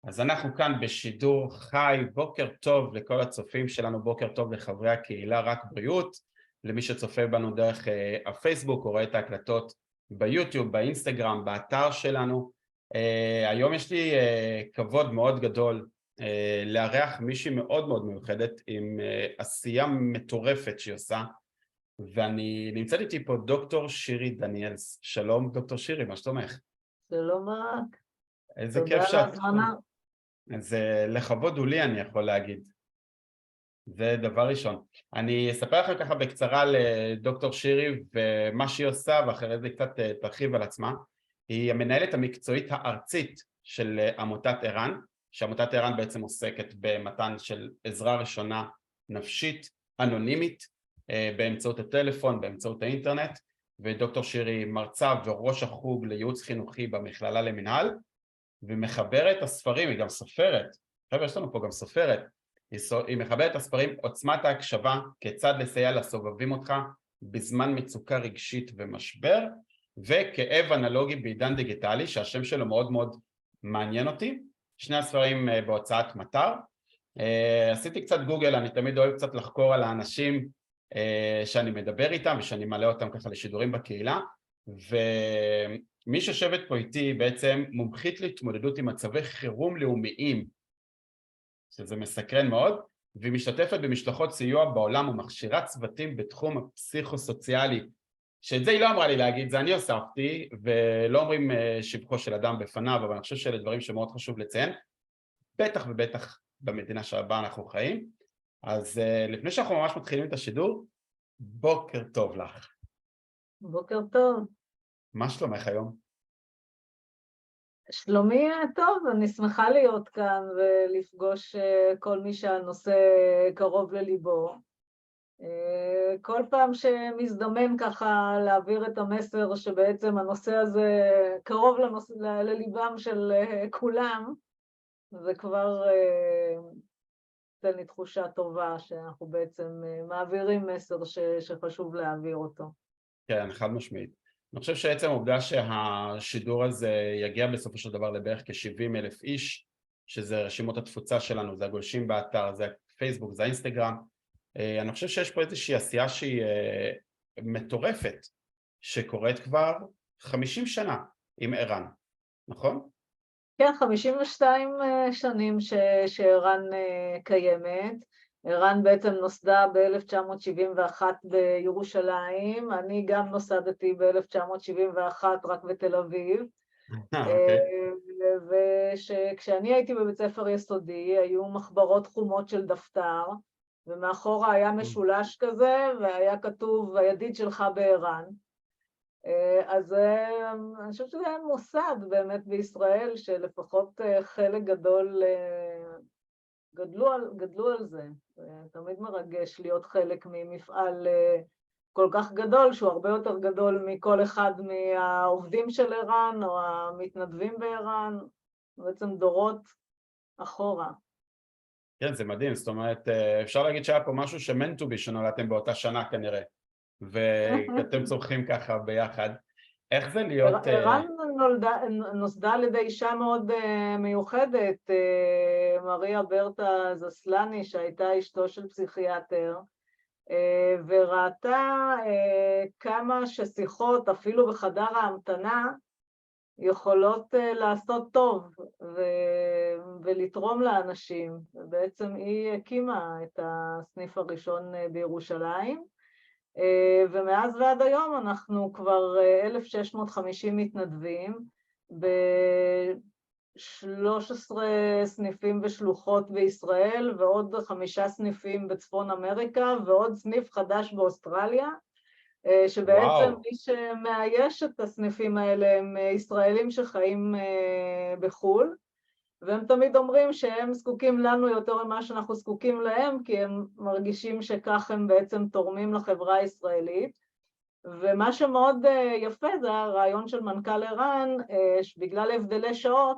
אז אנחנו כאן בשידור חי, בוקר טוב לכל הצופים שלנו, בוקר טוב לחברי הקהילה רק בריאות, למי שצופה בנו דרך הפייסבוק או רואה את ההקלטות ביוטיוב, באינסטגרם, באתר שלנו. היום יש לי כבוד מאוד גדול לארח מישהי מאוד מאוד מיוחדת עם עשייה מטורפת שהיא עושה, ואני נמצאת איתי פה דוקטור שירי דניאלס. שלום דוקטור שירי, מה שלומך? שלום רק, איזה תודה כיף על שאת ההזמנה. אז לכבוד הוא לי, אני יכול להגיד. זה דבר ראשון. אני אספר לכם ככה בקצרה לדוקטור שירי ומה שהיא עושה, ואחרי זה קצת תרחיב על עצמה. היא המנהלת המקצועית הארצית של עמותת ער"ן, שעמותת ער"ן בעצם עוסקת במתן של עזרה ראשונה נפשית אנונימית באמצעות הטלפון, באמצעות האינטרנט, ודוקטור שירי מרצה וראש החוג לייעוץ חינוכי במכללה למנהל, ומחברת הספרים, היא גם סופרת, חבר'ה, יש לנו פה גם סופרת, היא מחברת את הספרים עוצמת ההקשבה, כיצד לסייע לסובבים אותך בזמן מצוקה רגשית ומשבר, וכאב אנלוגי בעידן דיגיטלי, שהשם שלו מאוד מאוד מעניין אותי. שני הספרים בהוצאת מטר. עשיתי קצת גוגל, אני תמיד אוהב קצת לחקור על האנשים שאני מדבר איתם ושאני מעלה אותם ככה לשידורים בקהילה, ומי שיושבת פה איתי בעצם מומחית להתמודדות עם מצבי חירום לאומיים, שזה מסקרן מאוד, והיא משתתפת במשלחות סיוע בעולם ומכשירה צוותים בתחום הפסיכוסוציאלי, שאת זה היא לא אמרה לי להגיד, זה אני הוספתי, ולא אומרים שבחו של אדם בפניו, אבל אני חושב שאלה דברים שמאוד חשוב לציין, בטח ובטח במדינה שבה אנחנו חיים. אז לפני שאנחנו ממש מתחילים את השידור, בוקר טוב לך. בוקר טוב. מה שלומך היום? שלומי טוב, אני שמחה להיות כאן ולפגוש כל מי שהנושא קרוב לליבו. כל פעם שמזדמן ככה להעביר את המסר שבעצם הנושא הזה קרוב לליבם של כולם, זה כבר נותן לי תחושה טובה שאנחנו בעצם מעבירים מסר שחשוב להעביר אותו. כן, חד משמעית. אני חושב שעצם העובדה שהשידור הזה יגיע בסופו של דבר לבערך כ-70,000 איש, שזה רשימות התפוצה שלנו, זה הגולשים באתר, זה פייסבוק, זה אינסטגרם, אני חושב שיש פה איזושהי עשייה שהיא מטורפת, שקורית כבר 50 שנה עם ער"ן, נכון? כן, 52 שנים שער"ן קיימת. ער"ן בעצם נוסדה ב-1971 בירושלים, אני גם נוסדתי ב-1971 רק בתל אביב, אוקיי. וכשאני הייתי בבית ספר יסודי היו מחברות חומות של דפתר, ומאחורה היה משולש כזה והיה כתוב הידיד שלך בער"ן. אז אני חושבת שזה היה מוסד באמת בישראל, שלפחות חלק גדול גדלו על זה. תמיד מרגש להיות חלק ממפעל כל כך גדול, שהוא הרבה יותר גדול מכל אחד מהעובדים של ער"ן או המתנדבים בער"ן, בעצם דורות אחורה. כן, זה מדהים, זאת אומרת, אפשר להגיד שהיה פה משהו שמנטובי שנולדתם באותה שנה כנראה, ואתם צורכים ככה ביחד. איך זה להיות... ער"ן נוסדה על ידי אישה מאוד מיוחדת, מריה ברטה זסלני, שהייתה אשתו של פסיכיאטר, וראתה כמה ששיחות, אפילו בחדר ההמתנה, יכולות לעשות טוב ולתרום לאנשים. בעצם היא הקימה את הסניף הראשון בירושלים, ומאז ועד היום אנחנו כבר 1,650 מתנדבים ב-13 סניפים ושלוחות בישראל, ועוד 5 סניפים בצפון אמריקה, ועוד סניף חדש באוסטרליה, שבעצם מי שמאייש את הסניפים האלה הם ישראלים שחיים בחו"ל, והם תמיד אומרים שהם זקוקים לנו יותר ממה שאנחנו זקוקים להם, כי הם מרגישים שכך הם בעצם תורמים לחברה הישראלית. ומה שמאוד יפה זה הרעיון של מנכ"ל ער"ן, שבגלל הבדלי שעות,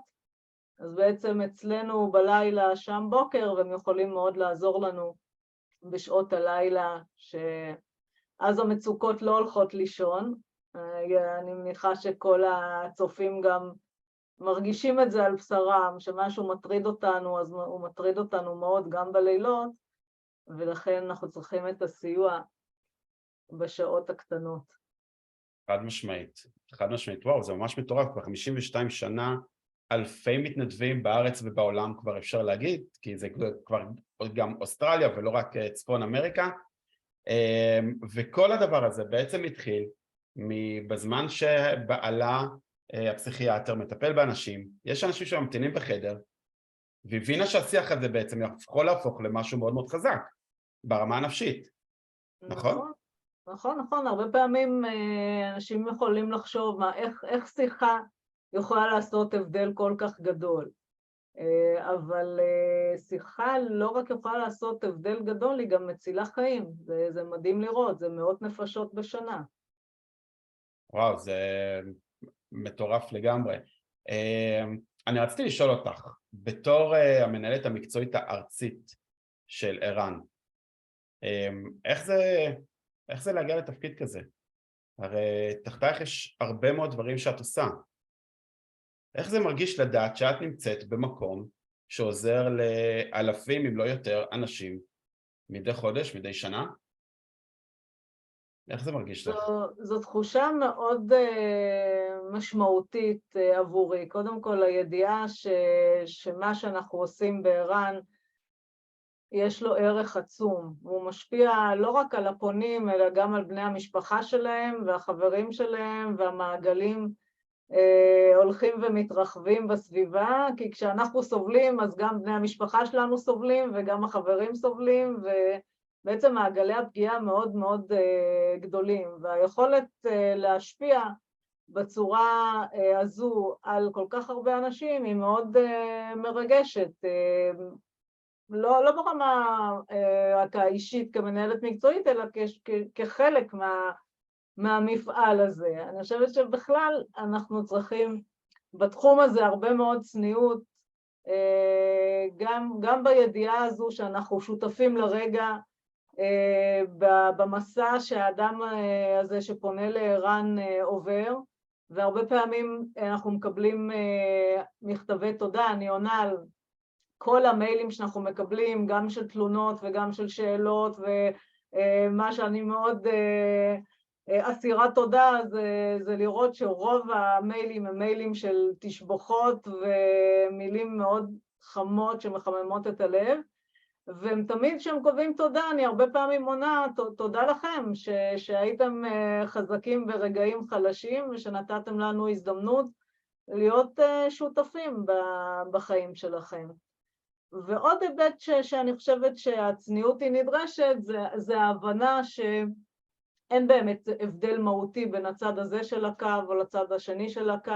אז בעצם אצלנו בלילה שם בוקר, והם יכולים מאוד לעזור לנו בשעות הלילה, שאז המצוקות לא הולכות לישון. אני מניחה שכל הצופים גם מרגישים את זה על בשרם, שמשהו מטריד אותנו, אז הוא מטריד אותנו מאוד גם בלילות, ולכן אנחנו צריכים את הסיוע בשעות הקטנות. חד משמעית, חד משמעית, וואו, זה ממש מטורף, כבר 52 שנה, אלפי מתנדבים בארץ ובעולם כבר אפשר להגיד, כי זה כבר גם אוסטרליה ולא רק צפון אמריקה, וכל הדבר הזה בעצם התחיל בזמן שבעלה הפסיכיאטר מטפל באנשים, יש אנשים שממתינים בחדר, והבינה שהשיח הזה בעצם יכול להפוך למשהו מאוד מאוד חזק, ברמה הנפשית, נכון? נכון, נכון, הרבה פעמים אנשים יכולים לחשוב איך שיחה יכולה לעשות הבדל כל כך גדול. אבל שיחה לא רק יכולה לעשות הבדל גדול, היא גם מצילה חיים. זה מדהים לראות, זה מאות נפשות בשנה. וואו, זה מטורף לגמרי. אני רציתי לשאול אותך, בתור המנהלת המקצועית הארצית של ער"ן, איך זה להגיע לתפקיד כזה? הרי תחתייך יש הרבה מאוד דברים שאת עושה. איך זה מרגיש לדעת שאת נמצאת במקום שעוזר לאלפים אם לא יותר אנשים מדי חודש, מדי שנה? איך זה מרגיש לך? זו תחושה מאוד משמעותית עבורי. קודם כל הידיעה שמה שאנחנו עושים בער"ן יש לו ערך עצום. הוא משפיע לא רק על הפונים אלא גם על בני המשפחה שלהם והחברים שלהם והמעגלים הולכים ומתרחבים בסביבה, כי כשאנחנו סובלים אז גם בני המשפחה שלנו סובלים וגם החברים סובלים, ובעצם מעגלי הפגיעה מאוד מאוד גדולים, והיכולת להשפיע בצורה הזו על כל כך הרבה אנשים היא מאוד מרגשת, לא ברמה רק האישית כמנהלת מקצועית, אלא כחלק מהמפעל הזה. אני חושבת שבכלל אנחנו צריכים בתחום הזה הרבה מאוד צניעות, גם בידיעה הזו שאנחנו שותפים לרגע במסע שהאדם הזה שפונה לער"ן עובר, והרבה פעמים אנחנו מקבלים מכתבי תודה. אני עונה על כל המיילים שאנחנו מקבלים, גם של תלונות וגם של שאלות, ומה שאני מאוד אסירת תודה זה לראות שרוב המיילים הם מיילים של תשבחות ומילים מאוד חמות שמחממות את הלב, והם תמיד כשהם כותבים תודה, אני הרבה פעמים עונה תודה לכם שהייתם חזקים ברגעים חלשים ושנתתם לנו הזדמנות להיות שותפים בחיים שלכם. ועוד היבט שאני חושבת שהצניעות היא נדרשת, זה ההבנה שאין באמת הבדל מהותי בין הצד הזה של הקו או לצד השני של הקו,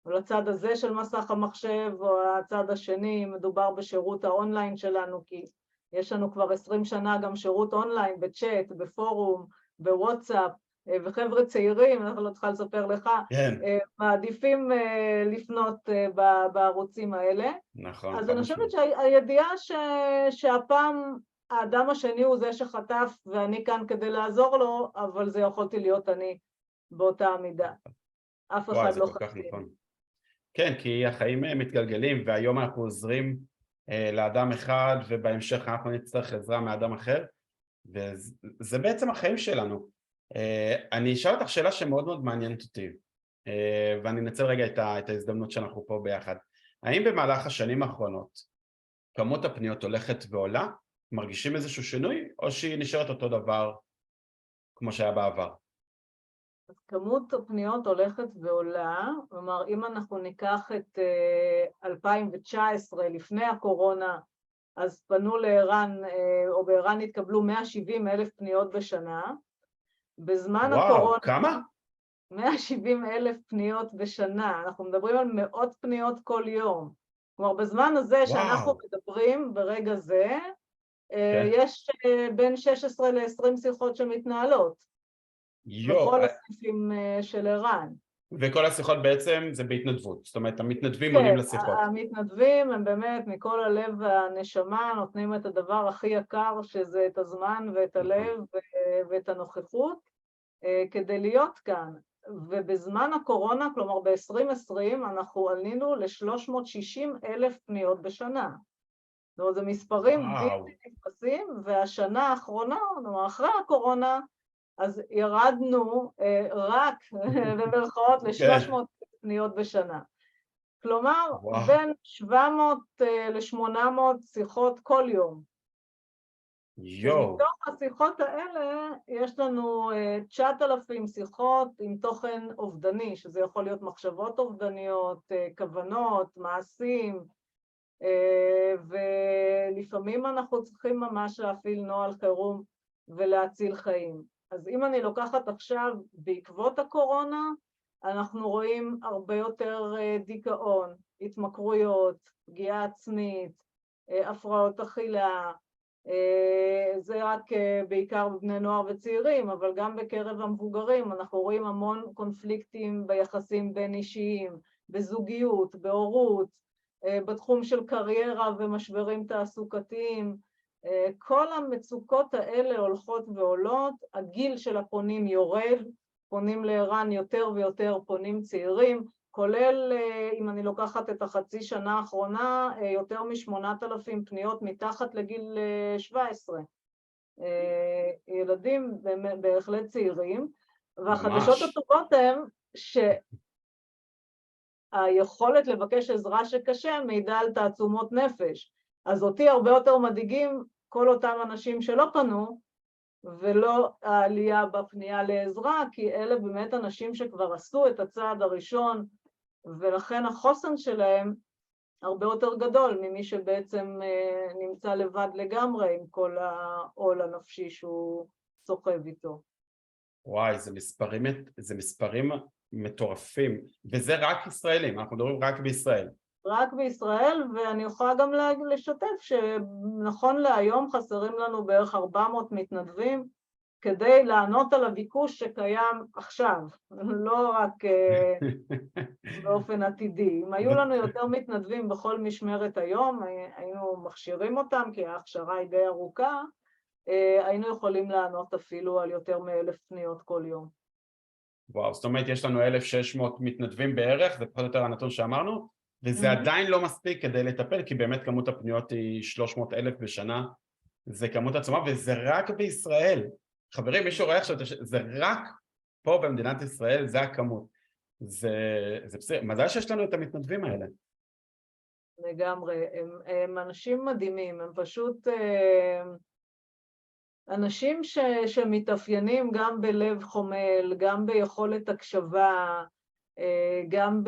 או לצד הזה של מסך המחשב או הצד השני. מדובר בשירות האונליין שלנו, כי יש לנו כבר 20 שנה גם שירות אונליין בצ'אט, בפורום, בוואטסאפ, וחבר'ה צעירים, אנחנו לא צריכה לספר לך, כן. מעדיפים לפנות בערוצים האלה. נכון. אז אני חושבת שהידיעה שהפעם האדם השני הוא זה שחטף ואני כאן כדי לעזור לו, אבל זה יכולתי להיות אני באותה המידה. אף אחד לא חטף. נכון. כן, כי החיים מתגלגלים, והיום אנחנו עוזרים לאדם אחד, ובהמשך אנחנו נצטרך עזרה מאדם אחר, וזה בעצם החיים שלנו. אני אשאל אותך שאלה שמאוד מאוד מעניינת אותי, ואני אנצל רגע את ההזדמנות שאנחנו פה ביחד. האם במהלך השנים האחרונות כמות הפניות הולכת ועולה? מרגישים איזשהו שינוי, או שהיא נשארת אותו דבר כמו שהיה בעבר? אז כמות הפניות הולכת ועולה, כלומר אם אנחנו ניקח את 2019 לפני הקורונה, אז פנו לער"ן, או בער"ן התקבלו 170,000 פניות בשנה. בזמן הקורונה... וואו, כמה? 170,000 פניות בשנה, אנחנו מדברים על מאות פניות כל יום. כלומר, בזמן הזה שאנחנו מדברים, ברגע זה, יש בין 16 ל-20 שיחות שמתנהלות. בכל הסניפים של ער"ן. וכל השיחות בעצם זה בהתנדבות, זאת אומרת, המתנדבים עונים לשיחות. כן, המתנדבים הם באמת מכל הלב והנשמה, נותנים את הדבר הכי יקר, שזה את הזמן ואת הלב ואת הנוכחות, כדי להיות כאן. ובזמן הקורונה, כלומר ב-2020, אנחנו עלינו ל-360,000 פניות בשנה. זאת אומרת, זה מספרים וואו. בלתי נתפסים, והשנה האחרונה, כלומר אחרי הקורונה, אז ירדנו רק במרכאות כן. ל-300 פניות בשנה. כלומר, וואו. בין 700 ל-800 שיחות כל יום. יואו. שמתוך השיחות האלה יש לנו 9,000 שיחות עם תוכן אובדני, שזה יכול להיות מחשבות אובדניות, כוונות, מעשים, ולפעמים אנחנו צריכים ממש להפעיל נוהל חירום ולהציל חיים. אז אם אני לוקחת עכשיו בעקבות הקורונה, אנחנו רואים הרבה יותר דיכאון, התמכרויות, פגיעה עצמית, הפרעות אכילה, זה רק בעיקר בבני נוער וצעירים, אבל גם בקרב המבוגרים אנחנו רואים המון קונפליקטים ביחסים בין אישיים, בזוגיות, בהורות, בתחום של קריירה ומשברים תעסוקתיים. כל המצוקות האלה הולכות ועולות, הגיל של הפונים יורד, פונים לער"ן יותר ויותר פונים צעירים, כולל, אם אני לוקחת את החצי שנה האחרונה, יותר מ8,000 פניות מתחת לגיל 17. ילדים בהחלט צעירים, והחדשות ממש. הטובות הן שהיכולת לבקש עזרה שקשה מעידה על תעצומות נפש. אז אותי הרבה יותר מדאיגים כל אותם אנשים שלא פנו, ולא העלייה בפנייה לעזרה, כי אלה באמת אנשים שכבר עשו את הצעד הראשון, ולכן החוסן שלהם הרבה יותר גדול ממי שבעצם נמצא לבד לגמרי עם כל העול הנפשי שהוא סוחב איתו. וואי, זה מספרים מטורפים, וזה רק ישראלים, אנחנו מדברים רק בישראל. רק בישראל, ואני יכולה גם לשתף שנכון להיום חסרים לנו בערך 400 מתנדבים, כדי לענות על הביקוש שקיים עכשיו, לא רק באופן עתידי. אם היו לנו יותר מתנדבים בכל משמרת היום, היינו מכשירים אותם, כי ההכשרה היא די ארוכה, היינו יכולים לענות אפילו על יותר מ1,000 פניות כל יום. וואו, זאת אומרת, יש לנו 1,600 מתנדבים בערך, זה פחות או יותר הנתון שאמרנו, וזה עדיין לא מספיק כדי לטפל, כי באמת כמות הפניות היא 300,000 בשנה, זה כמות עצומה, וזה רק בישראל. חברים, מישהו רואה עכשיו, זה רק פה במדינת ישראל, זה הכמות. זה בסדר, מזל שיש לנו את המתנדבים האלה. לגמרי, הם אנשים מדהימים, הם פשוט אנשים שמתאפיינים גם בלב חומל, גם ביכולת הקשבה, גם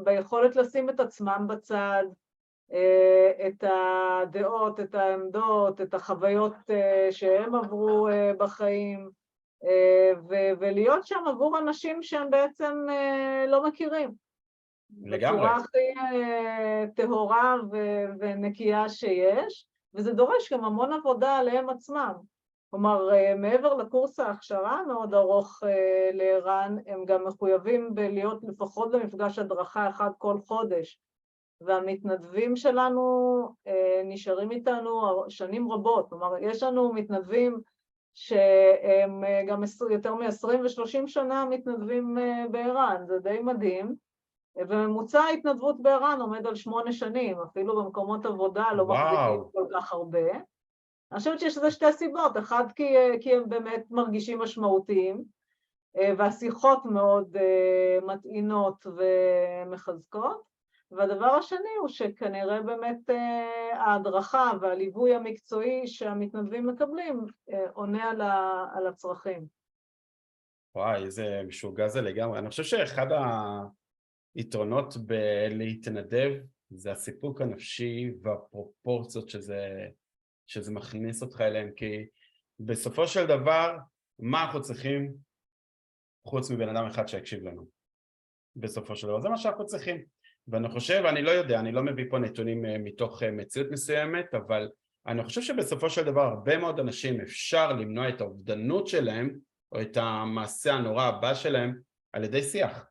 ביכולת לשים את עצמם בצד, את הדעות, את העמדות, את החוויות שהם עברו בחיים, ולהיות שם עבור אנשים שהם בעצם לא מכירים. לגמרי. בצורה הכי טהורה ונקייה שיש, וזה דורש גם המון עבודה עליהם עצמם. כלומר, מעבר לקורס ההכשרה מאוד ארוך לער"ן, הם גם מחויבים להיות לפחות במפגש הדרכה אחד כל חודש. והמתנדבים שלנו נשארים איתנו שנים רבות. כלומר, יש לנו מתנדבים שהם גם יותר מ20 ו30 שנה מתנדבים בער"ן, זה די מדהים. וממוצע ההתנדבות בער"ן עומד על 8 שנים, אפילו במקומות עבודה לא מחזיקים כל כך הרבה. אני חושבת שיש לזה שתי סיבות, אחד כי הם באמת מרגישים משמעותיים, והשיחות מאוד מטעינות ומחזקות, והדבר השני הוא שכנראה באמת ההדרכה והליווי המקצועי שהמתנדבים מקבלים עונה על הצרכים. וואי, איזה משוגע זה לגמרי. אני חושב שאחד היתרונות בלהתנדב זה הסיפוק הנפשי והפרופורציות שזה מכניס אותך אליהם, כי בסופו של דבר, מה אנחנו צריכים חוץ מבן אדם אחד שיקשיב לנו? בסופו של דבר, זה מה שאנחנו צריכים. ואני חושב, אני לא יודע, אני לא מביא פה נתונים מתוך מציאות מסוימת, אבל אני חושב שבסופו של דבר הרבה מאוד אנשים אפשר למנוע את האובדנות שלהם, או את המעשה הנורא הבא שלהם, על ידי שיח.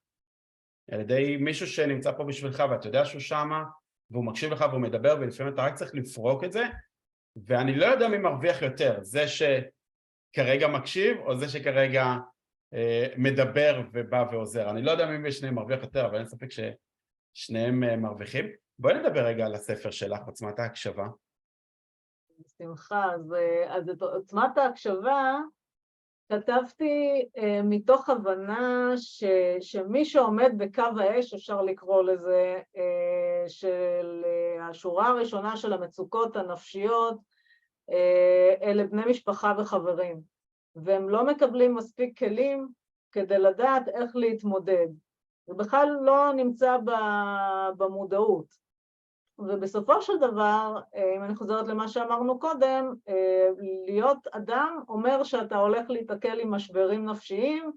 על ידי מישהו שנמצא פה בשבילך, ואתה יודע שהוא שמה, והוא מקשיב לך והוא מדבר, ולפעמים אתה רק צריך לפרוק את זה, ואני לא יודע מי מרוויח יותר, זה שכרגע מקשיב, או זה שכרגע מדבר ובא ועוזר. אני לא יודע מי בשניהם מרוויח יותר, אבל אין ספק ששניהם מרוויחים. בואי נדבר רגע על הספר שלך, עוצמת ההקשבה. בשמחה. אז את עוצמת ההקשבה כתבתי מתוך הבנה שמי שעומד בקו האש, אפשר לקרוא לזה, של השורה הראשונה של המצוקות הנפשיות, אלה בני משפחה וחברים, והם לא מקבלים מספיק כלים כדי לדעת איך להתמודד. זה בכלל לא נמצא במודעות. ובסופו של דבר, אם אני חוזרת למה שאמרנו קודם, להיות אדם אומר שאתה הולך להתקל עם משברים נפשיים,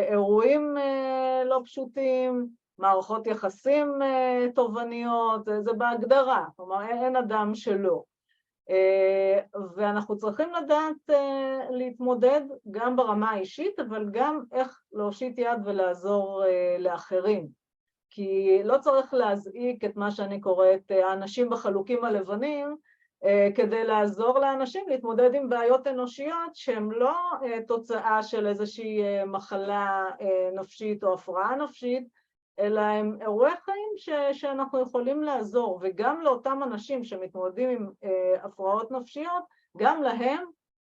אירועים לא פשוטים, מערכות יחסים תובעניות, זה בהגדרה, כלומר אין אדם שלא. ואנחנו צריכים לדעת להתמודד גם ברמה האישית, אבל גם איך להושיט יד ולעזור לאחרים. כי לא צריך להזעיק את מה שאני קוראת האנשים בחלוקים הלבנים, כדי לעזור לאנשים להתמודד עם בעיות אנושיות שהן לא תוצאה של איזושהי מחלה נפשית או הפרעה נפשית, אלא הם אירועי חיים שאנחנו יכולים לעזור, וגם לאותם אנשים שמתמודדים עם הפרעות נפשיות, גם להם,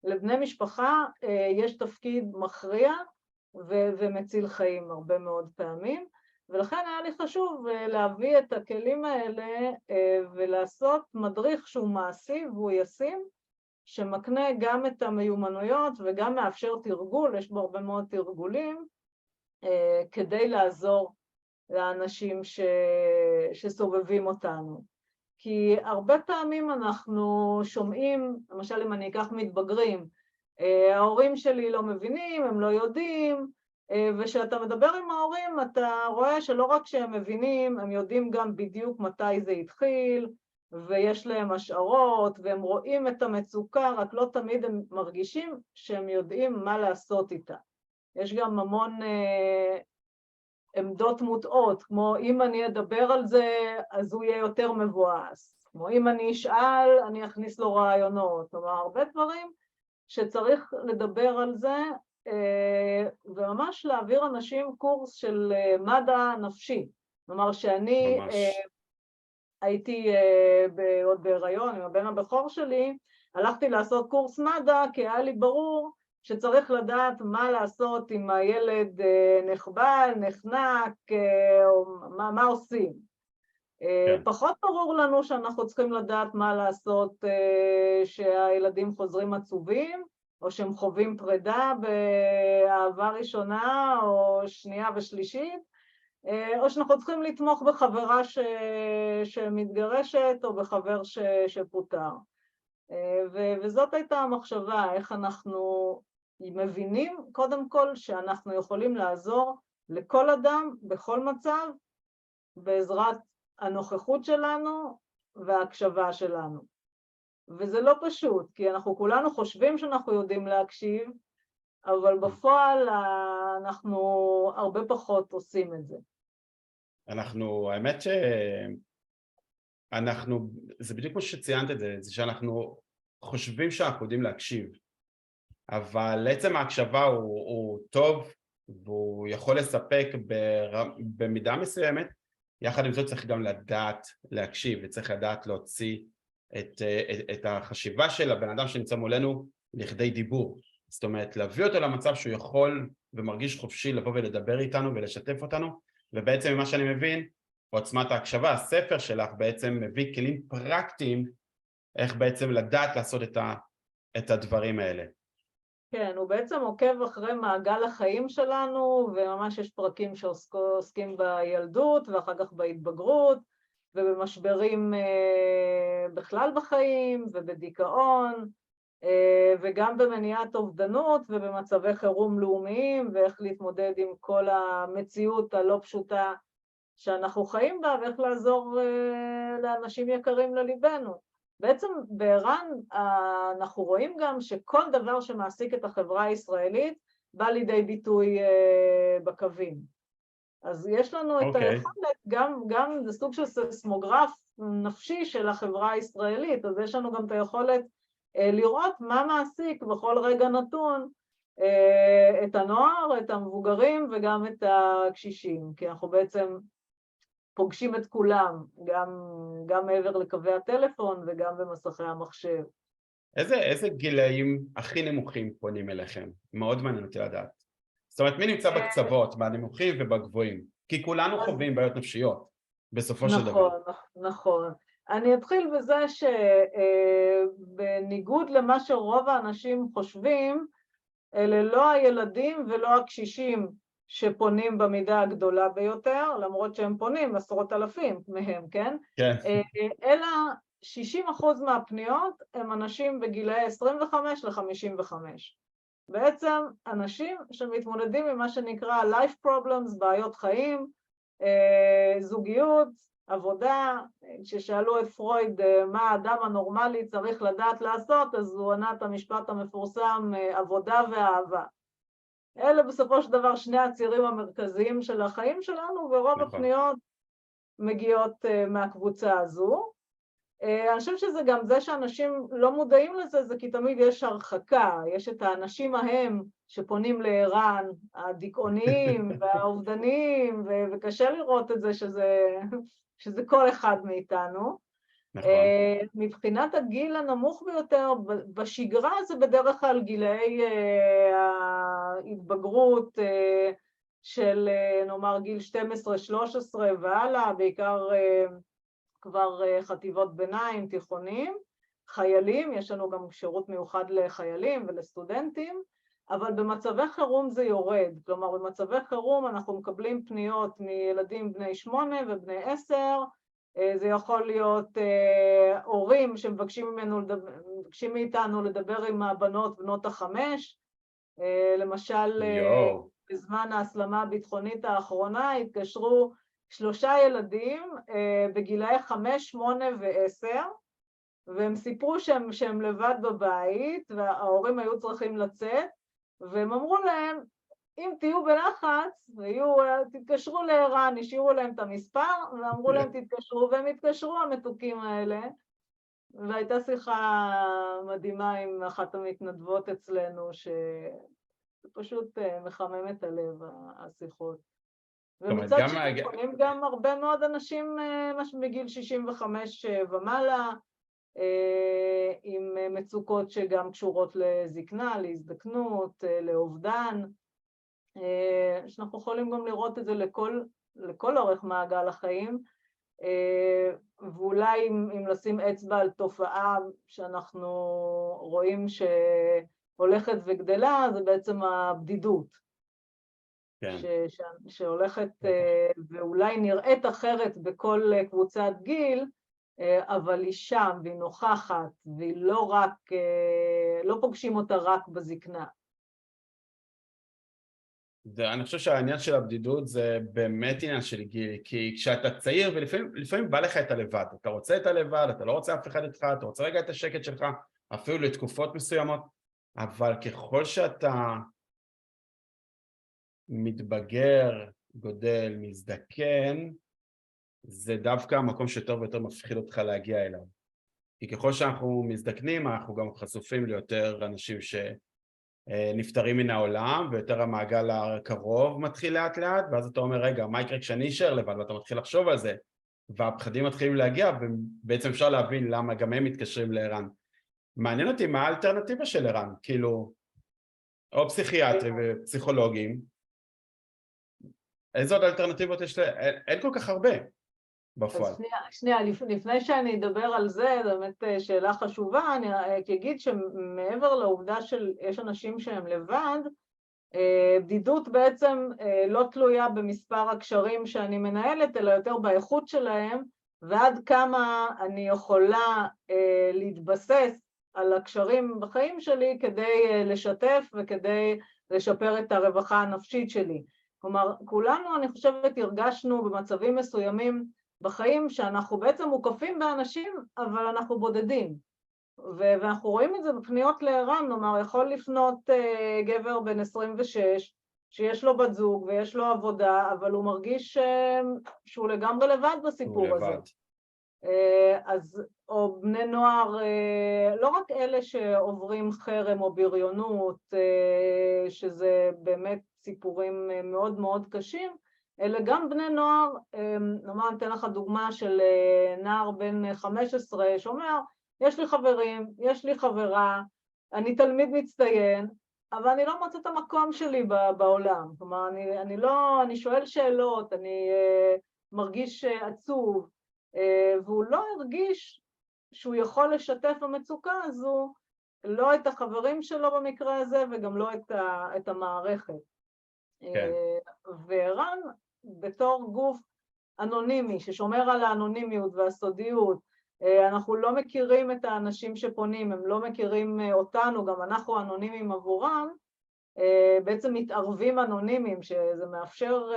לבני משפחה, יש תפקיד מכריע ומציל חיים הרבה מאוד פעמים. ולכן היה לי חשוב להביא את הכלים האלה ולעשות מדריך שהוא מעשי והוא ישים, שמקנה גם את המיומנויות וגם מאפשר תרגול, יש בו הרבה מאוד תרגולים, כדי לעזור לאנשים שסובבים אותנו. כי הרבה פעמים אנחנו שומעים, למשל אם אני אקח מתבגרים, ההורים שלי לא מבינים, הם לא יודעים, ושאתה מדבר עם ההורים, אתה רואה שלא רק שהם מבינים, הם יודעים גם בדיוק מתי זה התחיל, ויש להם השערות, והם רואים את המצוקה, רק לא תמיד הם מרגישים שהם יודעים מה לעשות איתה. יש גם המון עמדות מוטעות, כמו אם אני אדבר על זה, אז הוא יהיה יותר מבואס. כמו אם אני אשאל, אני אכניס לו רעיונות. כלומר, הרבה דברים שצריך לדבר על זה, וממש להעביר אנשים קורס של מדע נפשי. כלומר, שאני הייתי עוד בהיריון עם הבן הבכור שלי, הלכתי לעשות קורס מדע, כי היה לי ברור שצריך לדעת מה לעשות אם הילד נחבל, נחנק, או מה עושים. פחות ברור לנו שאנחנו צריכים לדעת מה לעשות שהילדים חוזרים עצובים, או שהם חווים פרידה באהבה ראשונה, או שנייה ושלישית, או שאנחנו צריכים לתמוך בחברה שמתגרשת, או בחבר שפוטר. וזאת הייתה המחשבה, איך אנחנו מבינים, קודם כל, שאנחנו יכולים לעזור לכל אדם, בכל מצב, בעזרת הנוכחות שלנו וההקשבה שלנו. וזה לא פשוט, כי אנחנו כולנו חושבים שאנחנו יודעים להקשיב, אבל בפועל אנחנו הרבה פחות עושים את זה. האמת זה בדיוק כמו שציינת את זה, זה שאנחנו חושבים שאנחנו יודעים להקשיב, אבל עצם ההקשבה הוא טוב, והוא יכול לספק במידה מסוימת, יחד עם זאת צריך גם לדעת להקשיב, וצריך לדעת להוציא את החשיבה של הבן אדם שנמצא מולנו לכדי דיבור. זאת אומרת, להביא אותו למצב שהוא יכול ומרגיש חופשי לבוא ולדבר איתנו ולשתף אותנו, ובעצם ממה שאני מבין, עוצמת ההקשבה, הספר שלך בעצם מביא כלים פרקטיים, איך בעצם לדעת לעשות את הדברים האלה. כן, הוא בעצם עוקב אחרי מעגל החיים שלנו, וממש יש פרקים שעוסקים בילדות, ואחר כך בהתבגרות, ובמשברים בכלל בחיים, ובדיכאון, וגם במניעת אובדנות, ובמצבי חירום לאומיים, ואיך להתמודד עם כל המציאות הלא פשוטה שאנחנו חיים בה, ואיך לעזור לאנשים יקרים לליבנו. בעצם בער"ן אנחנו רואים גם שכל דבר שמעסיק את החברה הישראלית בא לידי ביטוי בקווים. אז יש לנו את היכולת, גם זה סוג של ססמוגרף נפשי של החברה הישראלית, אז יש לנו גם את היכולת לראות מה מעסיק בכל רגע נתון את הנוער, את המבוגרים וגם את הקשישים, כי אנחנו בעצם פוגשים את כולם, גם מעבר לקווי הטלפון וגם במסכי המחשב. איזה גילאים הכי נמוכים פונים אליכם? מאוד מעניין אותי לדעת. זאת אומרת, מי נמצא בקצוות, בנמוכים ובגבוהים? כי כולנו חווים בעיות נפשיות, בסופו של דבר. נכון, נכון. אני אתחיל בזה שבניגוד למה שרוב האנשים חושבים, אלה לא הילדים ולא הקשישים שפונים במידה הגדולה ביותר, למרות שהם פונים עשרות אלפים מהם, כן? כן. אלא 60% מהפניות הם אנשים בגילאי 25 ל-55. בעצם אנשים שמתמודדים עם מה שנקרא life problems, בעיות חיים, זוגיות, עבודה. כששאלו את פרויד מה האדם הנורמלי צריך לדעת לעשות, אז הוא ענה את המשפט המפורסם, עבודה ואהבה. אלה בסופו של דבר שני הצירים המרכזיים של החיים שלנו, ורוב הפניות מגיעות מהקבוצה הזו. אני חושבת שזה גם זה שאנשים לא מודעים לזה, זה כי תמיד יש הרחקה, יש את האנשים ההם שפונים לערן, הדיכאוניים והאובדניים, וקשה לראות את זה שזה כל אחד מאיתנו. נכון. מבחינת הגיל הנמוך ביותר, בשגרה זה בדרך כלל גילאי ההתבגרות של נאמר גיל 12-13 והלאה, בעיקר כבר חטיבות ביניים, תיכונים, חיילים, יש לנו גם שירות מיוחד לחיילים ולסטודנטים, אבל במצבי חירום זה יורד. כלומר, במצבי חירום אנחנו מקבלים פניות מילדים בני 8 ובני 10, זה יכול להיות הורים שמבקשים מאיתנו לדבר עם הבנות בנות ה5, למשל בזמן ההסלמה הביטחונית האחרונה התקשרו 3 ילדים בגילאי 5, 8 ו10, והם סיפרו שהם לבד בבית, וההורים היו צריכים לצאת, והם אמרו להם, אם תהיו בלחץ, תתקשרו לערן, השאירו להם את המספר, ואמרו להם תתקשרו, והם התקשרו המתוקים האלה, והייתה שיחה מדהימה עם אחת המתנדבות אצלנו, שפשוט מחמם את הלב, השיחות. ומצד שני, פונים גם הרבה מאוד אנשים מגיל 65 ומעלה, עם מצוקות שגם קשורות לזקנה, להזדקנות, לאובדן, שאנחנו יכולים גם לראות את זה לכל אורך מעגל החיים, ואולי אם לשים אצבע על תופעה שאנחנו רואים שהולכת וגדלה, זה בעצם הבדידות. כן. שהולכת ואולי נראית אחרת בכל קבוצת גיל, אבל היא שם והיא נוכחת, והיא לא פוגשים אותה רק בזקנה. אני חושב שהעניין של הבדידות זה באמת עניין של גיל, כי כשאתה צעיר ולפעמים בא לך את הלבד, אתה רוצה את הלבד, אתה לא רוצה אף אחד איתך, אתה רוצה רגע את השקט שלך, אפילו לתקופות מסוימות, אבל ככל שאתה מתבגר, גודל, מזדקן, זה דווקא המקום שיותר ויותר מפחיד אותך להגיע אליו. כי ככל שאנחנו מזדקנים, אנחנו גם חשופים ליותר אנשים שנפטרים מן העולם, ויותר המעגל הקרוב מתחיל לאט לאט, ואז אתה אומר, רגע, מה יקרה כשאני אשאר לבד, ואתה מתחיל לחשוב על זה, והפחדים מתחילים להגיע, ובעצם אפשר להבין למה גם הם מתקשרים לערן. מעניין אותי מה האלטרנטיבה של ערן, כאילו, או פסיכיאטרי ופסיכולוגים, איזה עוד אלטרנטיבות יש אין כל כך הרבה בפועל. אז שנייה, לפני שאני אדבר על זה, זו באמת שאלה חשובה, אני אגיד שמעבר לעובדה שיש אנשים שהם לבד, בדידות בעצם לא תלויה במספר הקשרים שאני מנהלת, אלא יותר באיכות שלהם, ועד כמה אני יכולה להתבסס על הקשרים בחיים שלי כדי לשתף וכדי לשפר את הרווחה הנפשית שלי. כלומר, כולנו, אני חושבת, הרגשנו במצבים מסוימים בחיים שאנחנו בעצם מוקפים באנשים, אבל אנחנו בודדים. ואנחנו רואים את זה בפניות לערן, כלומר, יכול לפנות גבר בן 26, שיש לו בת זוג ויש לו עבודה, אבל הוא מרגיש שהוא לגמרי לבד בסיפור הזה. אז, או בני נוער, לא רק אלה שעוברים חרם או בריונות, שזה באמת סיפורים מאוד מאוד קשים, אלא גם בני נוער, נאמר, אני אתן לך דוגמה של נער בן 15 שאומר, יש לי חברים, יש לי חברה, אני תלמיד מצטיין, אבל אני לא מוצא את המקום שלי בעולם. כלומר, אני שואל שאלות, אני מרגיש עצוב, והוא לא הרגיש שהוא יכול לשתף במצוקה הזו, לא את החברים שלו במקרה הזה, וגם לא את המערכת. כן. וער"ן, בתור גוף אנונימי, ששומר על האנונימיות והסודיות, אנחנו לא מכירים את האנשים שפונים, הם לא מכירים אותנו, גם אנחנו אנונימיים עבורם, בעצם מתערבים אנונימיים, שזה מאפשר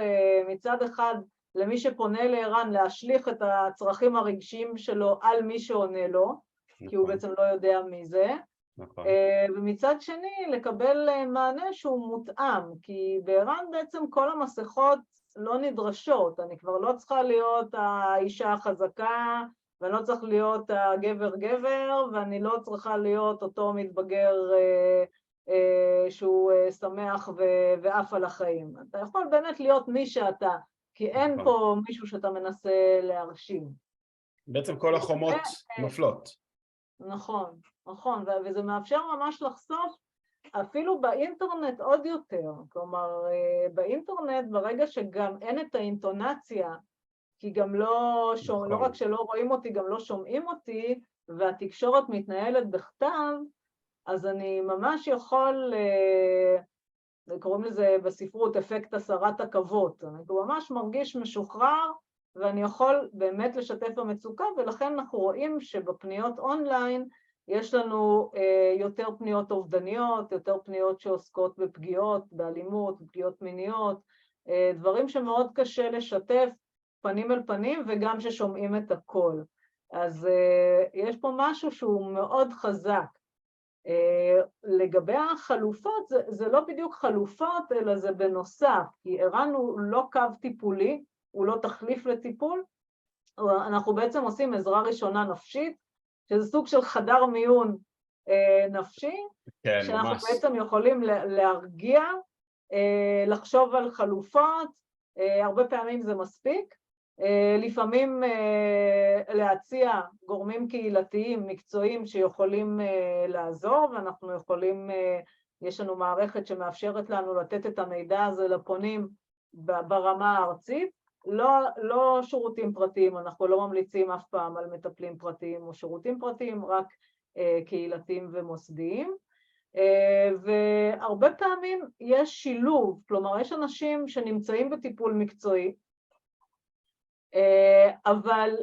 מצד אחד למי שפונה לער"ן להשליך את הצרכים הרגשיים שלו על מי שעונה לו, כי הוא בעצם לא יודע מי זה, ומצד שני לקבל מענה שהוא מותאם, כי בער"ן בעצם כל המסכות לא נדרשות, אני כבר לא צריכה להיות האישה החזקה, ואני לא צריך להיות הגבר, ואני לא צריכה להיות אותו מתבגר שהוא שמח ועף על החיים. אתה יכול באמת להיות מי שאתה, כי אין פה מישהו שאתה מנסה להרשים. בעצם כל החומות נופלות. נכון, נכון, וזה מאפשר ממש לחשוף אפילו באינטרנט עוד יותר. כלומר, באינטרנט ברגע שגם אין את האינטונציה, כי גם לא רק שלא רואים אותי, גם לא שומעים אותי, והתקשורת מתנהלת בכתב, אז אני ממש יכול, קוראים לזה בספרות אפקט הסרת עכבות, אני ממש מרגיש משוחרר, ואני יכול באמת לשתף במצוקה, ולכן אנחנו רואים שבפניות אונליין יש לנו יותר פניות אובדניות, יותר פניות שעוסקות בפגיעות, באלימות, בפגיעות מיניות, דברים שמאוד קשה לשתף פנים אל פנים, וגם ששומעים את הכל. אז יש פה משהו שהוא מאוד חזק. לגבי החלופות, זה לא בדיוק חלופות, אלא זה בנוסף, כי ער"ן הוא לא קו טיפולי, הוא לא תחליף לטיפול, אנחנו בעצם עושים עזרה ראשונה נפשית, שזה סוג של חדר מיון נפשי, כן, שאנחנו ממש. בעצם יכולים להרגיע, לחשוב על חלופות, הרבה פעמים זה מספיק, לפעמים להציע גורמים קהילתיים, מקצועיים שיכולים לעזור, ואנחנו יכולים, יש לנו מערכת שמאפשרת לנו לתת את המידע הזה לפונים ברמה הארצית, לא שירותים פרטיים, אנחנו לא ממליצים אף פעם על מטפלים פרטיים או שירותים פרטיים, רק קהילתיים ומוסדיים, והרבה פעמים יש שילוב, כלומר יש אנשים שנמצאים בטיפול מקצועי, אבל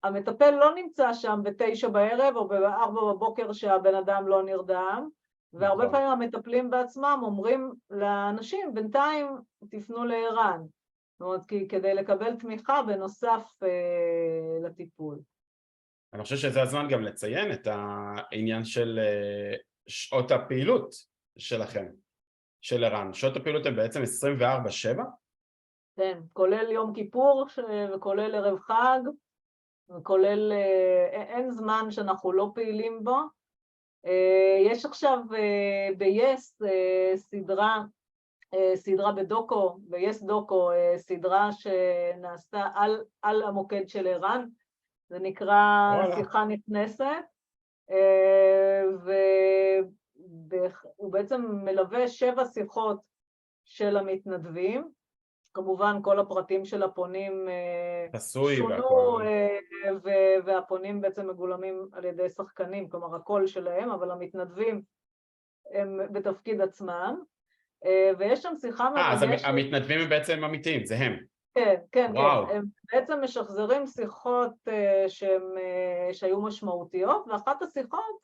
המטפל לא נמצא שם ב9 בערב או ב4 בבוקר שהבן אדם לא נרדם, והרבה פעמים המטפלים בעצמם אומרים לאנשים, בינתיים תפנו לער"ן, זאת אומרת, כדי לקבל תמיכה בנוסף לטיפול. אני חושב שזה הזמן גם לציין את העניין של שעות הפעילות שלכם, של ער"ן. שעות הפעילות הן בעצם 24/7? כן, כולל יום כיפור וכולל ערב חג, וכולל, אין זמן שאנחנו לא פעילים בו. יש עכשיו ב-YES סדרה בדוקו, ב-YES דוקו, סדרה שנעשתה על המוקד של ער"ן, זה נקרא שיחה נכנסת, והוא בעצם מלווה 7 שיחות של המתנדבים, כמובן כל הפרטים של הפונים שונו, והפונים בעצם מגולמים על ידי שחקנים, כלומר הקול שלהם, אבל המתנדבים הם בתפקיד עצמם, ויש שם שיחה מרגשת. אז המתנדבים הם בעצם אמיתיים, זה הם. כן, כן, כן, הם בעצם משחזרים שיחות שהיו משמעותיות, ואחת השיחות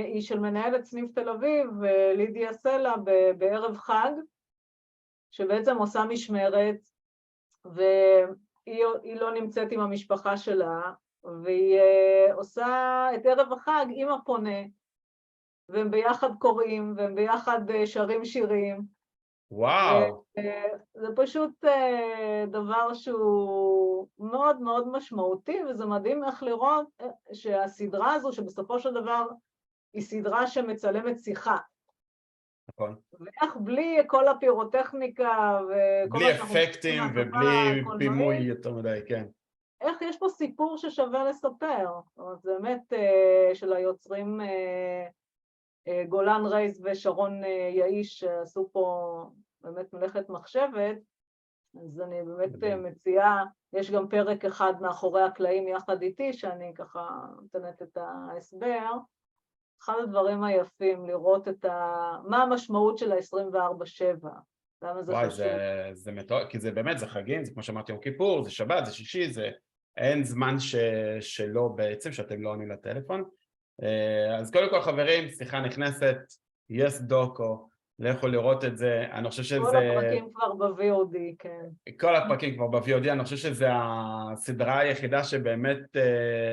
היא של מנהלת סניף תל אביב, לידיה סלע, בערב חג, שבעצם עושה משמרת, והיא לא נמצאת עם המשפחה שלה, והיא עושה את ערב החג עם הפונה, והם ביחד קוראים, והם ביחד שרים שירים. וואו. זה פשוט דבר שהוא מאוד מאוד מאוד משמעותי, וזה מדהים איך לראות שהסדרה הזו, שבסופו של דבר היא סדרה שמצלמת שיחה. נכון. ואיך בלי כל הפירוטכניקה וכל בלי מה שאנחנו אפקטים מכירים ובלי מהשפה בימוי הקולנועית, יותר מדי, כן. איך יש פה סיפור ששווה לספר? זאת אומרת, זה באמת של היוצרים גולן רייס ושרון יעיש, שעשו פה באמת מלאכת מחשבת, אז אני באמת מציעה, יש גם פרק אחד מאחורי הקלעים יחד איתי, שאני ככה נותנת את ההסבר. אחד הדברים היפים, לראות מה המשמעות של ה-24/7, למה זה וואי, חשוב. זה מטורף, כי זה באמת, זה חגים, זה כמו שאמרתי, יום כיפור, זה שבת, זה שישי, זה אין זמן שלא בעצם, שאתם לא עונים לטלפון. אז קודם כל חברים, שיחה נכנסת, יס דוקו, לכו לראות את זה, אני חושב שזה... כל הפרקים כבר ב-VOD, כן. כל הפרקים כבר ב-VOD, אני חושב שזו הסדרה היחידה שבאמת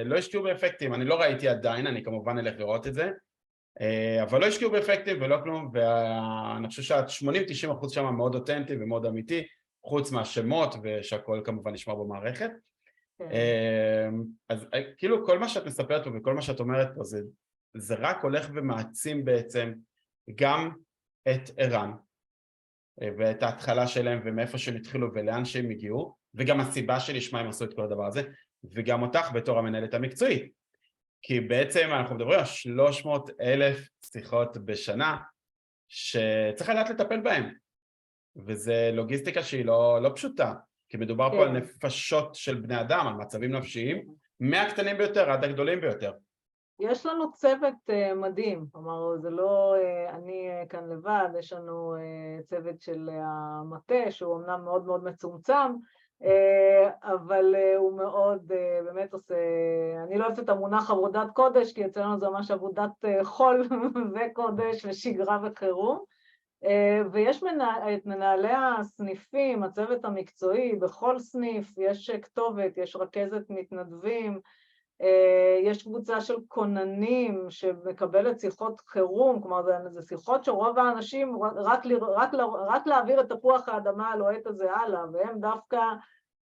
לא השקיעו באפקטים, אני לא ראיתי עדיין, אני כמובן אלך לראות את זה, אבל לא השקיעו באפקטים ולא כלום, ואני חושב שה-80-90% שם מאוד אותנטי ומאוד אמיתי, חוץ מהשמות ושהכל כמובן נשמר במערכת. כן. אז כאילו כל מה שאת מספרת פה וכל מה שאת אומרת פה זה רק הולך ומעצים בעצם גם את ערן ואת ההתחלה שלהם ומאיפה שהם התחילו ולאן שהם הגיעו, וגם הסיבה שלשמה הם עשו את כל הדבר הזה, וגם אותך בתור המנהלת המקצועית, כי בעצם אנחנו מדברים על 300,000 שיחות בשנה שצריך לדעת לטפל בהם, וזה לוגיסטיקה שהיא לא פשוטה, כי מדובר פה על נפשות של בני אדם, על מצבים נפשיים, מהקטנים ביותר עד הגדולים ביותר. יש לנו צוות מדהים, כלומר זה לא אני כאן לבד, יש לנו צוות של המטה שהוא אמנם מאוד מאוד מצומצם, אבל הוא מאוד באמת עושה, אני לא אוהבת את המונח עבודת קודש, כי אצלנו זה ממש עבודת חול וקודש ושגרה וחירום, ויש את מנהלי הסניפים, הצוות המקצועי, בכל סניף יש כתובת, יש רכזת מתנדבים, יש קבוצה של כוננים שמקבלת שיחות חירום, כלומר זה שיחות שרוב האנשים רק להעביר את תפוח האדמה הלוהט הזה הלאה, והם דווקא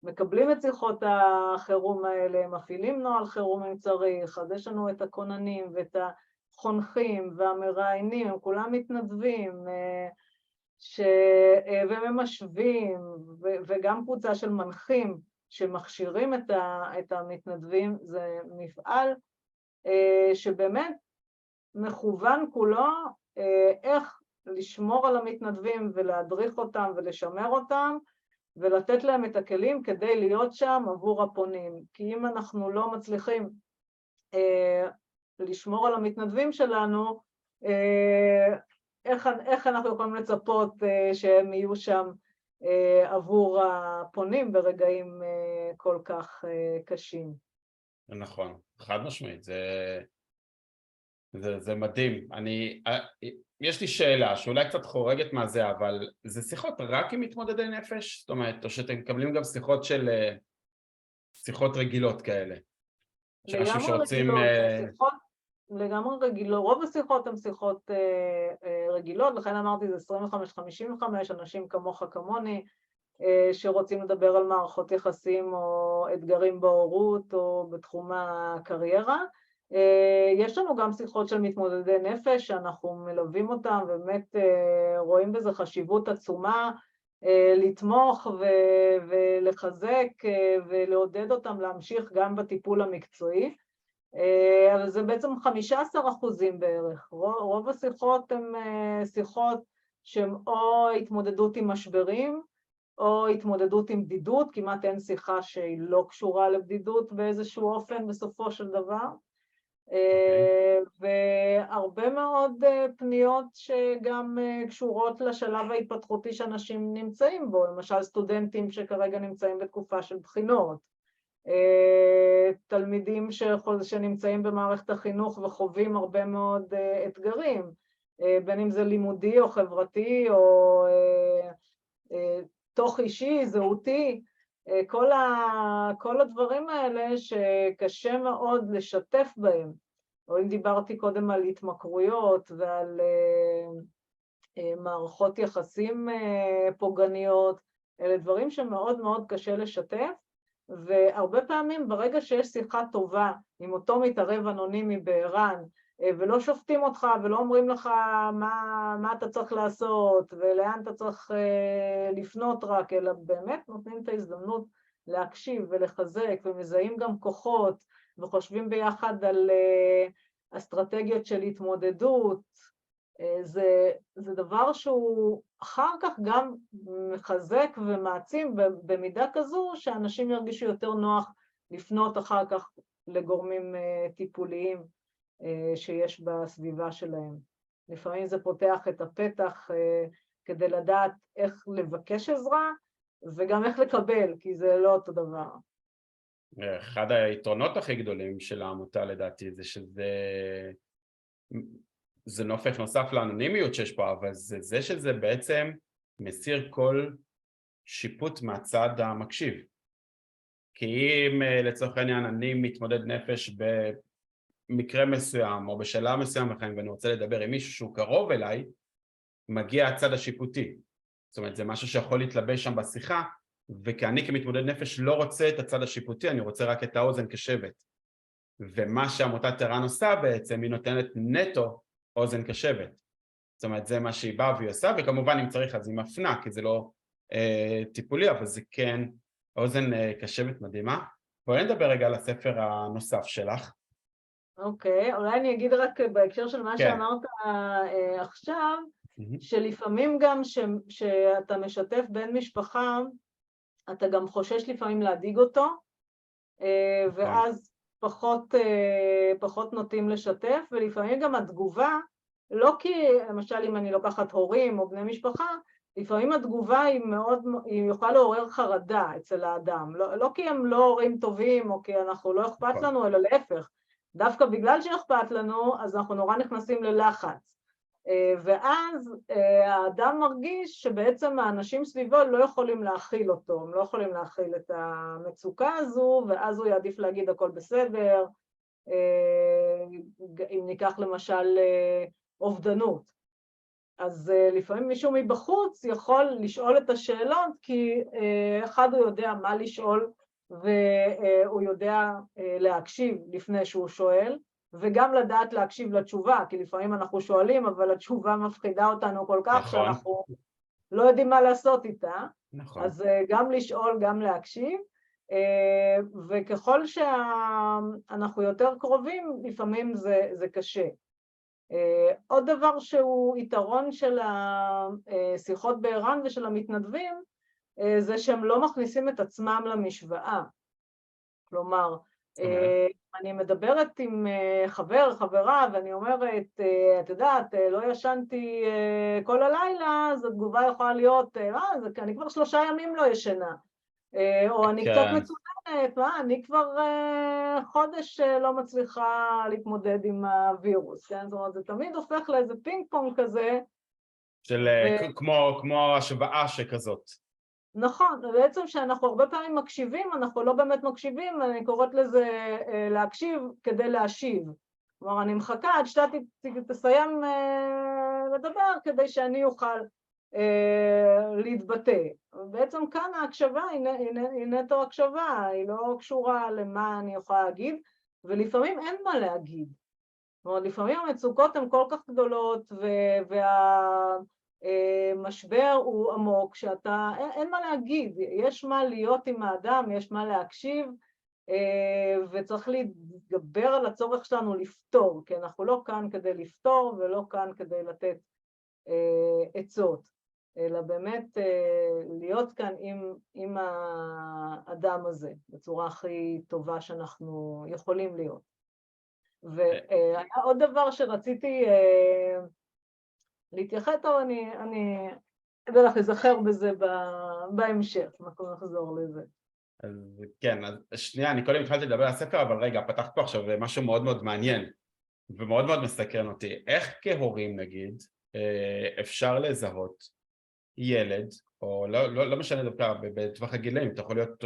מקבלים את שיחות החירום האלה, מפעילים נוהל חירום אם צריך, אז יש לנו את הכוננים ואת החונכים והמראיינים, הם כולם מתנדבים, וממשווים, וגם קבוצה של מנחים שמכשירים את המתנדבים. זה מפעל שבאמת מכוון כולו איך לשמור על המתנדבים ולהדריך אותם ולשמר אותם ולתת להם את הכלים כדי להיות שם עבור הפונים. כי אם אנחנו לא מצליחים לשמור על המתנדבים שלנו, איך אנחנו יכולים לצפות שהם יהיו שם עבור הפונים ברגעים כל כך קשים. נכון, חד משמעית, זה מדהים. יש לי שאלה שאולי קצת חורגת מהזה, אבל זה שיחות רק עם מתמודדי נפש? זאת אומרת, או שאתם מקבלים גם שיחות רגילות כאלה? לגמרי רגילות, לגמרי רגילות, רוב השיחות הן שיחות רגילות, לכן אמרתי זה 25-55, אנשים כמוך כמוני, שרוצים לדבר על מערכות יחסים או אתגרים בהורות או בתחום הקריירה. יש לנו גם שיחות של מתמודדי נפש שאנחנו מלווים אותם, ובאמת רואים בזה חשיבות עצומה, לתמוך ולחזק ולעודד אותם להמשיך גם בטיפול המקצועי. אבל זה בעצם 15% בערך. רוב השיחות הן שיחות שהן או התמודדות עם משברים, או התמודדות עם בדידות, כמעט אין שיחה שהיא לא קשורה לבדידות באיזשהו אופן בסופו של דבר. והרבה מאוד פניות שגם קשורות לשלב ההתפתחותי שאנשים נמצאים בו, למשל סטודנטים שכרגע נמצאים בתקופה של בחינות, תלמידים שנמצאים במערכת החינוך וחווים הרבה מאוד אתגרים, בין אם זה לימודי או חברתי או תוך אישי, זהותי, כל הדברים האלה שקשה מאוד לשתף בהם. או אם דיברתי קודם על התמכרויות ועל מערכות יחסים פוגעניות, אלה דברים שמאוד מאוד קשה לשתף, והרבה פעמים ברגע שיש שיחה טובה עם אותו מתערב אנונימי בער"ן, ולא שופטים אותך ולא אומרים לך מה אתה צריך לעשות ולאן אתה צריך לפנות רק, אלא באמת נותנים את ההזדמנות להקשיב ולחזק, ומזהים גם כוחות, וחושבים ביחד על אסטרטגיות של התמודדות. זה דבר שהוא אחר כך גם מחזק ומעצים במידה כזו שאנשים ירגישו יותר נוח לפנות אחר כך לגורמים טיפוליים שיש בסביבה שלהם. לפעמים זה פותח את הפתח כדי לדעת איך לבקש עזרה וגם איך לקבל, כי זה לא אותו דבר. אחד היתרונות הכי גדולים של העמותה לדעתי זה זה נופך נוסף לאנונימיות שיש פה, אבל זה שזה בעצם מסיר כל שיפוט מהצד המקשיב. כי אם לצורך העניין אני מתמודד נפש במקרה מסוים או בשלב מסוים בחיים ואני רוצה לדבר עם מישהו שהוא קרוב אליי, מגיע הצד השיפוטי. זאת אומרת, זה משהו שיכול להתלבש שם בשיחה, וכי אני כמתמודד נפש לא רוצה את הצד השיפוטי, אני רוצה רק את האוזן קשבת. ומה שעמותת ער"ן עושה בעצם, היא נותנת נטו אוזן קשבת. זאת אומרת, זה מה שהיא באה והיא עושה, וכמובן אם צריך אז היא מפנה, כי זה לא טיפולי, אבל זה כן אוזן קשבת מדהימה. בואי נדבר רגע על הספר הנוסף שלך. אוקיי, אולי אני אגיד רק בהקשר של מה שאמרת עכשיו, שלפעמים גם שאתה משתף בן משפחה, אתה גם חושש לפעמים להדיג אותו, ואז פחות נוטים לשתף, ולפעמים גם התגובה, לא כי למשל אם אני לוקחת הורים או בני משפחה, לפעמים התגובה היא יכולה לעורר חרדה אצל האדם, לא כי הם לא הורים טובים או כי אנחנו לא אכפת לנו, אלא להפך, דווקא בגלל שאכפת לנו, אז אנחנו נורא נכנסים ללחץ. ואז האדם מרגיש שבעצם האנשים סביבו לא יכולים להכיל אותו, הם לא יכולים להכיל את המצוקה הזו, ואז הוא יעדיף להגיד הכל בסדר, אם ניקח למשל אובדנות. אז לפעמים מישהו מבחוץ יכול לשאול את השאלות, כי אחד הוא יודע מה לשאול, והוא יודע להקשיב לפני שהוא שואל, וגם לדעת להקשיב לתשובה, כי לפעמים אנחנו שואלים, אבל התשובה מפחידה אותנו כל כך, נכון. שאנחנו לא יודעים מה לעשות איתה. נכון. אז גם לשאול, גם להקשיב, וככל שאנחנו יותר קרובים, לפעמים זה קשה. עוד דבר שהוא יתרון של השיחות בער"ן ושל המתנדבים, זה שהם לא מכניסים את עצמם למשוואה. כלומר, אני מדברת עם חברה, ואני אומרת, את יודעת, לא ישנתי כל הלילה, אז התגובה יכולה להיות, אני כבר 3 ימים לא ישנה, או אני קצת מצוננת, אני כבר חודש לא מצליחה להתמודד עם הווירוס, כן? זאת אומרת, זה תמיד הופך לאיזה פינג פונג כזה. של כמו השוואה שכזאת. נכון, ובעצם שאנחנו הרבה פעמים מקשיבים, אנחנו לא באמת מקשיבים, אני קוראת לזה להקשיב כדי להשיב. כלומר, אני מחכה עד שאתה תסיים לדבר כדי שאני אוכל להתבטא. בעצם כאן ההקשבה היא נטו הקשבה, היא לא קשורה למה אני יכולה להגיד, ולפעמים אין מה להגיד. זאת אומרת, לפעמים המצוקות הן כל כך גדולות, משבר הוא עמוק, שאתה, אין מה להגיד, יש מה להיות עם האדם, יש מה להקשיב, וצריך להתגבר על הצורך שלנו לפתור, כי אנחנו לא כאן כדי לפתור ולא כאן כדי לתת עצות, אלא באמת להיות כאן עם האדם הזה, בצורה הכי טובה שאנחנו יכולים להיות. והיה עוד דבר שרציתי להתייחד, טוב, אני אדע לך לזכר בזה בהמשך, אנחנו נחזור לזה. אז כן, אז שנייה, אני קודם התחלתי לדבר על הספר, אבל רגע, פתחת פה עכשיו משהו מאוד מאוד מעניין, ומאוד מאוד מסקרן אותי. איך כהורים נגיד, אפשר לזהות ילד, או לא משנה דווקא בטווח הגילאים, אתה יכול להיות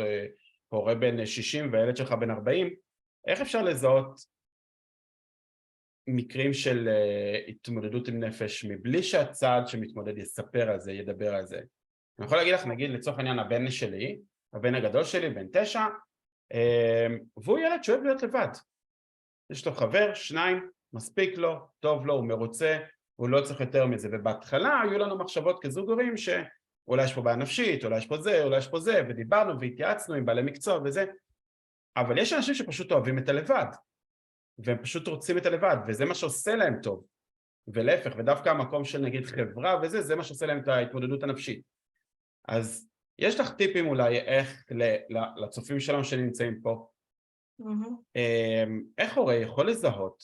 הורה בן 60 והילד שלך בן 40, איך אפשר לזהות מקרים של התמודדות עם נפש מבלי שהצד שמתמודד יספר על זה, ידבר על זה? אני יכול להגיד לך, נגיד לצורך העניין הבן שלי, הבן הגדול שלי, בן 9, והוא ילד שאוהב להיות לבד. יש לו חבר, 2, מספיק לו, טוב לו, הוא מרוצה, הוא לא צריך יותר מזה. ובהתחלה היו לנו מחשבות כזוג הורים שאולי יש פה בעיה נפשית, אולי יש פה זה, אולי יש פה זה, ודיברנו והתייעצנו עם בעלי מקצוע וזה. אבל יש אנשים שפשוט אוהבים את הלבד, והם פשוט רוצים את הלבד, וזה מה שעושה להם טוב. ולהפך, ודווקא המקום של נגיד חברה וזה, זה מה שעושה להם את ההתמודדות הנפשית. אז יש לך טיפים אולי איך לצופים שלנו שנמצאים פה, איך הורה יכול לזהות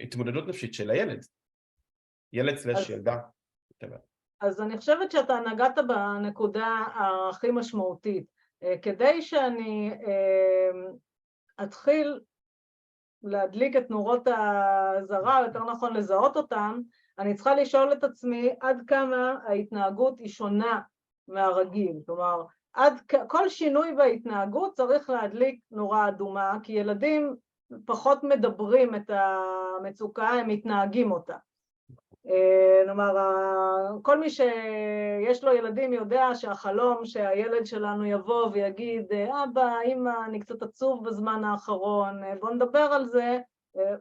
התמודדות נפשית של הילד? ילד סלש ילדה. אז אני חושבת שאתה נגעת בנקודה הכי משמעותית. כדי שאני אתחיל להדליק את נורות הזרה, יותר נכון לזהות אותם, אני צריכה לשאול את עצמי עד כמה ההתנהגות היא שונה מהרגיל. כלומר, כל שינוי בהתנהגות צריך להדליק נורה אדומה, כי ילדים פחות מדברים את המצוקה, הם מתנהגים אותה. כלומר, כל מי שיש לו ילדים יודע שהחלום שהילד שלנו יבוא ויגיד, אבא, אמא, אני קצת עצוב בזמן האחרון, בוא נדבר על זה,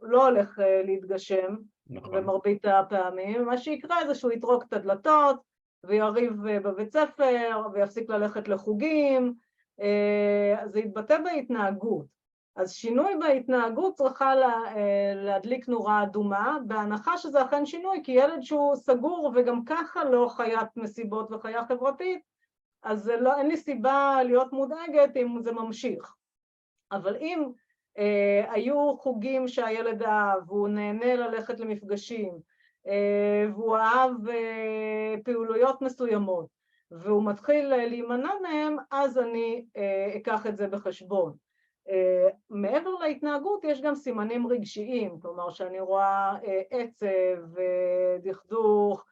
לא הולך להתגשם, במרבית הפעמים. מה שיקרה זה שהוא יטרוק את הדלתות, ויריב בבית ספר, ויפסיק ללכת לחוגים, זה יתבטא בהתנהגות. אז שינוי בהתנהגות צריכה להדליק נורה אדומה, בהנחה שזה אכן שינוי, כי ילד שהוא סגור וגם ככה לא חיית מסיבות וחיה חברתית, אז אין לי סיבה להיות מודאגת אם זה ממשיך. אבל אם היו חוגים שהילד אהב, והוא נהנה ללכת למפגשים, והוא אהב פעילויות מסוימות, והוא מתחיל להימנע מהם, אז אני אקח את זה בחשבון. מעבר להתנהגות יש גם סימנים רגשיים, כלומר שאני רואה עצב, דכדוך,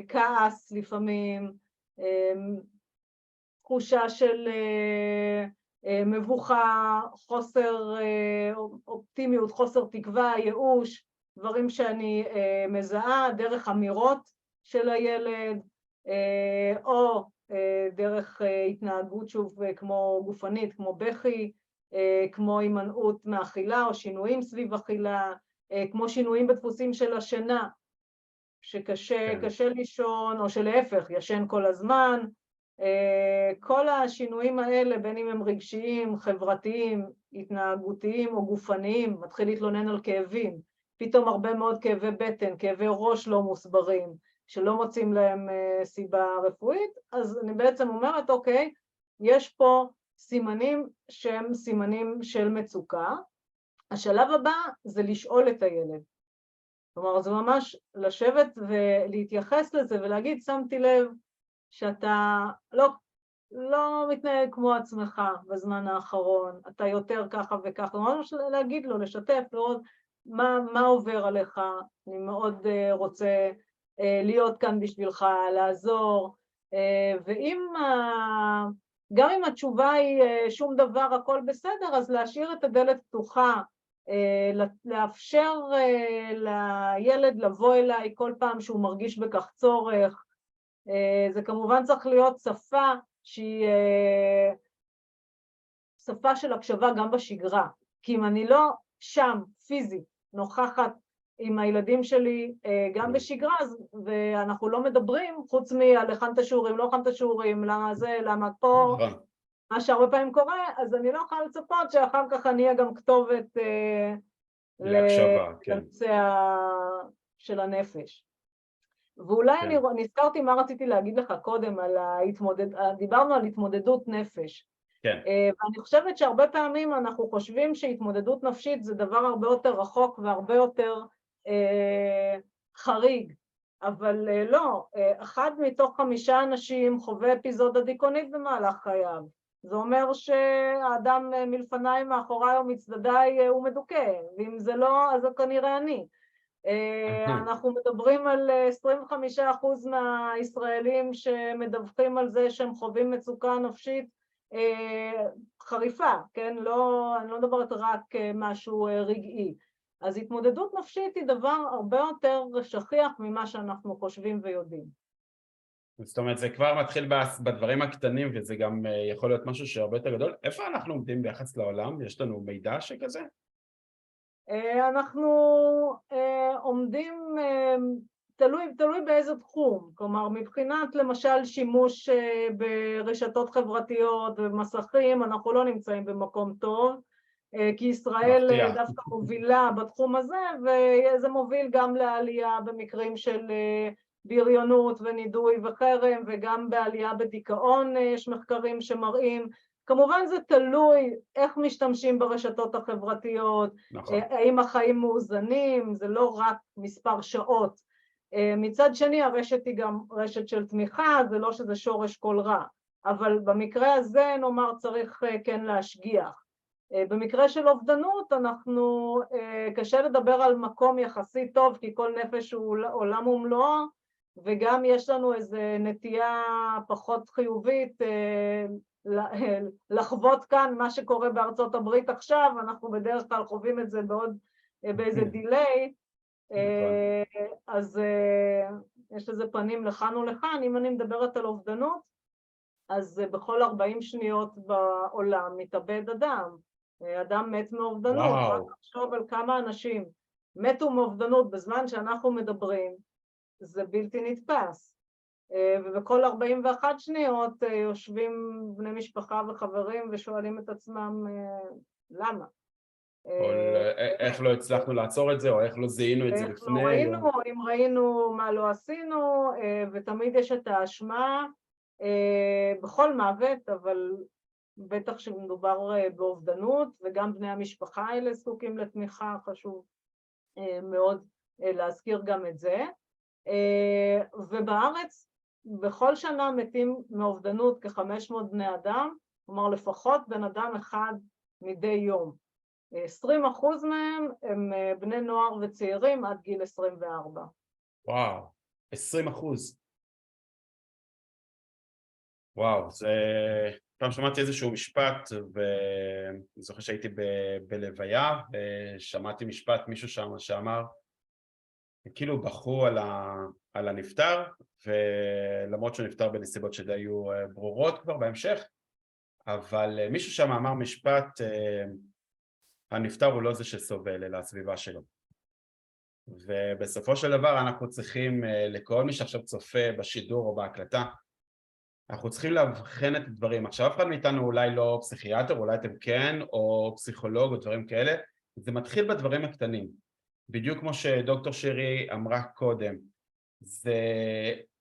כעס לפעמים, תחושה של מבוכה, חוסר אופטימיות, חוסר תקווה, ייאוש, דברים שאני מזהה דרך אמירות של הילד, או דרך התנהגות שוב כמו גופנית, כמו בכי, כמו הימנעות מאכילה או שינויים סביב אכילה, כמו שינויים בדפוסים של השינה, שקשה לישון, או שלהפך, ישן כל הזמן. כל השינויים האלה, בין אם הם רגשיים, חברתיים, התנהגותיים או גופניים, מתחיל להתלונן על כאבים, פתאום הרבה מאוד כאבי בטן, כאבי ראש לא מוסברים, שלא מוצאים להם סיבה רפואית, אז אני בעצם אומרת, אוקיי, יש פה סימנים שהם סימנים של מצוקה. השלב הבא זה לשאול את הילד. כלומר, זה ממש לשבת ולהתייחס לזה ולהגיד, שמתי לב שאתה לא מתנהג כמו עצמך בזמן האחרון, אתה יותר ככה וככה, ממש להגיד לו, לשתף, לראות מה עובר עליך, אני מאוד רוצה להיות כאן בשבילך, לעזור, ואם גם אם התשובה היא שום דבר, הכל בסדר, אז להשאיר את הדלת פתוחה, לאפשר לילד לבוא אליי כל פעם שהוא מרגיש בכך צורך. זה כמובן צריך להיות שפה שהיא שפה של הקשבה גם בשגרה, כי אם אני לא שם פיזית נוכחת עם הילדים שלי גם בשגרה, ואנחנו לא מדברים חוץ מעל הכנת השיעורים, לא הכנת השיעורים, למה זה, למה פה, מה שהרבה פעמים קורה, אז אני לא יכולה לצפות שאחר כך אני אהיה גם כתובת להקשבה, כן. לנושא של הנפש. ואולי אני נזכרתי מה רציתי להגיד לך קודם, דיברנו על התמודדות נפש. כן. ואני חושבת שהרבה פעמים אנחנו חושבים שהתמודדות נפשית זה דבר הרבה יותר רחוק והרבה יותר חריג, אבל לא, 1 מתוך 5 אנשים חווה אפיזודה דיכאונית במהלך חייו. זה אומר שהאדם מלפניי, מאחוריי או מצדדיי הוא מדוכא, ואם זה לא, אז זה כנראה אני. אנחנו מדברים על 25% מהישראלים שמדווחים על זה שהם חווים מצוקה נפשית חריפה, כן? אני לא מדברת רק משהו רגעי. אז התמודדות נפשית היא דבר הרבה יותר שכיח ממה שאנחנו חושבים ויודעים. זאת אומרת, זה כבר מתחיל בדברים הקטנים, וזה גם יכול להיות משהו שהרבה יותר גדול. איפה אנחנו עומדים ביחס לעולם? יש לנו מידע שכזה? אנחנו עומדים, תלוי באיזה תחום, כלומר מבחינת למשל שימוש ברשתות חברתיות ומסכים, אנחנו לא נמצאים במקום טוב, כי ישראל מפתיע. דווקא מובילה בתחום הזה, וזה מוביל גם לעלייה במקרים של בריונות ונידוי וחרם, וגם בעלייה בדיכאון יש מחקרים שמראים. כמובן זה תלוי איך משתמשים ברשתות החברתיות, נכון. האם החיים מאוזנים, זה לא רק מספר שעות. מצד שני הרשת היא גם רשת של תמיכה, זה לא שזה שורש כל רע, אבל במקרה הזה נאמר צריך כן להשגיח. במקרה של אובדנות אנחנו, קשה לדבר על מקום יחסית טוב, כי כל נפש הוא עולם ומלואו, וגם יש לנו איזו נטייה פחות חיובית לחוות כאן מה שקורה בארצות הברית עכשיו, אנחנו בדרך כלל חווים את זה באיזה דיליי, אז יש לזה פנים לכאן ולכאן. אם אני מדברת על אובדנות, אז בכל 40 שניות בעולם מתאבד אדם. אדם מת מאובדנות, רק לחשוב על כמה אנשים מתו מאובדנות בזמן שאנחנו מדברים, זה בלתי נתפס. ובכל 41 שניות יושבים בני משפחה וחברים ושואלים את עצמם למה. איך לא הצלחנו לעצור את זה, או איך לא זיהינו את זה לפני. איך לא ראינו, אם ראינו מה לא עשינו, ותמיד יש את האשמה בכל מוות, אבל בטח שמדובר באובדנות, וגם בני המשפחה האלה זקוקים לתמיכה, חשוב מאוד להזכיר גם את זה. ובארץ בכל שנה מתים מאובדנות כ-500 בני אדם, כלומר לפחות בן אדם אחד מדי יום. 20% מהם הם בני נוער וצעירים עד גיל 24. וואו, 20%. וואו, זה... פעם שמעתי איזשהו משפט, ואני זוכר שהייתי בלוויה, ושמעתי משפט, מישהו שם שאמר, כאילו בכו על הנפטר, ולמרות שהוא נפטר בנסיבות שדי היו ברורות כבר בהמשך, אבל מישהו שם אמר משפט, הנפטר הוא לא זה שסובל, אלא הסביבה שלו. ובסופו של דבר אנחנו צריכים, לכל מי שעכשיו צופה בשידור או בהקלטה, אנחנו צריכים להבחן את הדברים. עכשיו אף אחד מאיתנו אולי לא פסיכיאטר, אולי אתם כן, או פסיכולוג או דברים כאלה, זה מתחיל בדברים הקטנים. בדיוק כמו שדוקטור שירי אמרה קודם, זה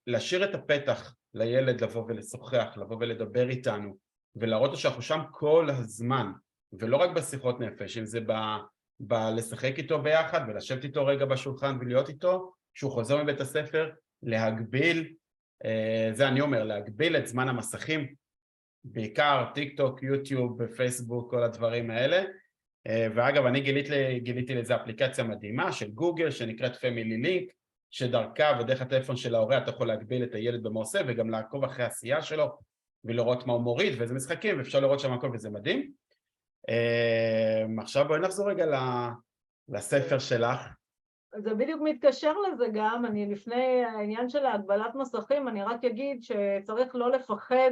להשאיר את הפתח לילד לבוא ולשוחח, לבוא ולדבר איתנו, ולהראות לו שאנחנו שם כל הזמן, ולא רק בשיחות נפש, אם זה לשחק איתו ביחד, ולשבת איתו רגע בשולחן ולהיות איתו, שהוא חוזר מבית הספר, להגביל, זה אני אומר, להגביל את זמן המסכים, בעיקר טיק טוק, יוטיוב, פייסבוק, כל הדברים האלה. ואגב, אני גיליתי לזה אפליקציה מדהימה של גוגל, שנקראת Family Link, שדרכה ודרך הטלפון של ההורה אתה יכול להגביל את הילד במה עושה, וגם לעקוב אחרי העשייה שלו, ולראות מה הוא מוריד, ואיזה משחקים, ואפשר לראות שם הכל, וזה מדהים. עכשיו בואי נחזור רגע לספר שלך. זה בדיוק מתקשר לזה גם, אני לפני העניין של ההגבלת מסכים, אני רק אגיד שצריך לא לפחד,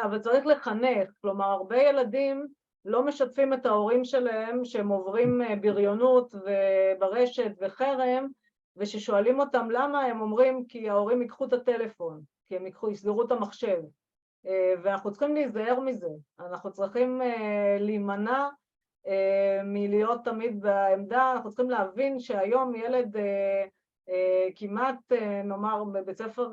אבל צריך לחנך, כלומר הרבה ילדים לא משתפים את ההורים שלהם שהם עוברים בריונות וברשת וחרם, וששואלים אותם למה, הם אומרים כי ההורים ייקחו את הטלפון, כי הם יסגרו את המחשב, ואנחנו צריכים להיזהר מזה, אנחנו צריכים להימנע מלהיות תמיד בעמדה, אנחנו צריכים להבין שהיום ילד כמעט נאמר בבית ספר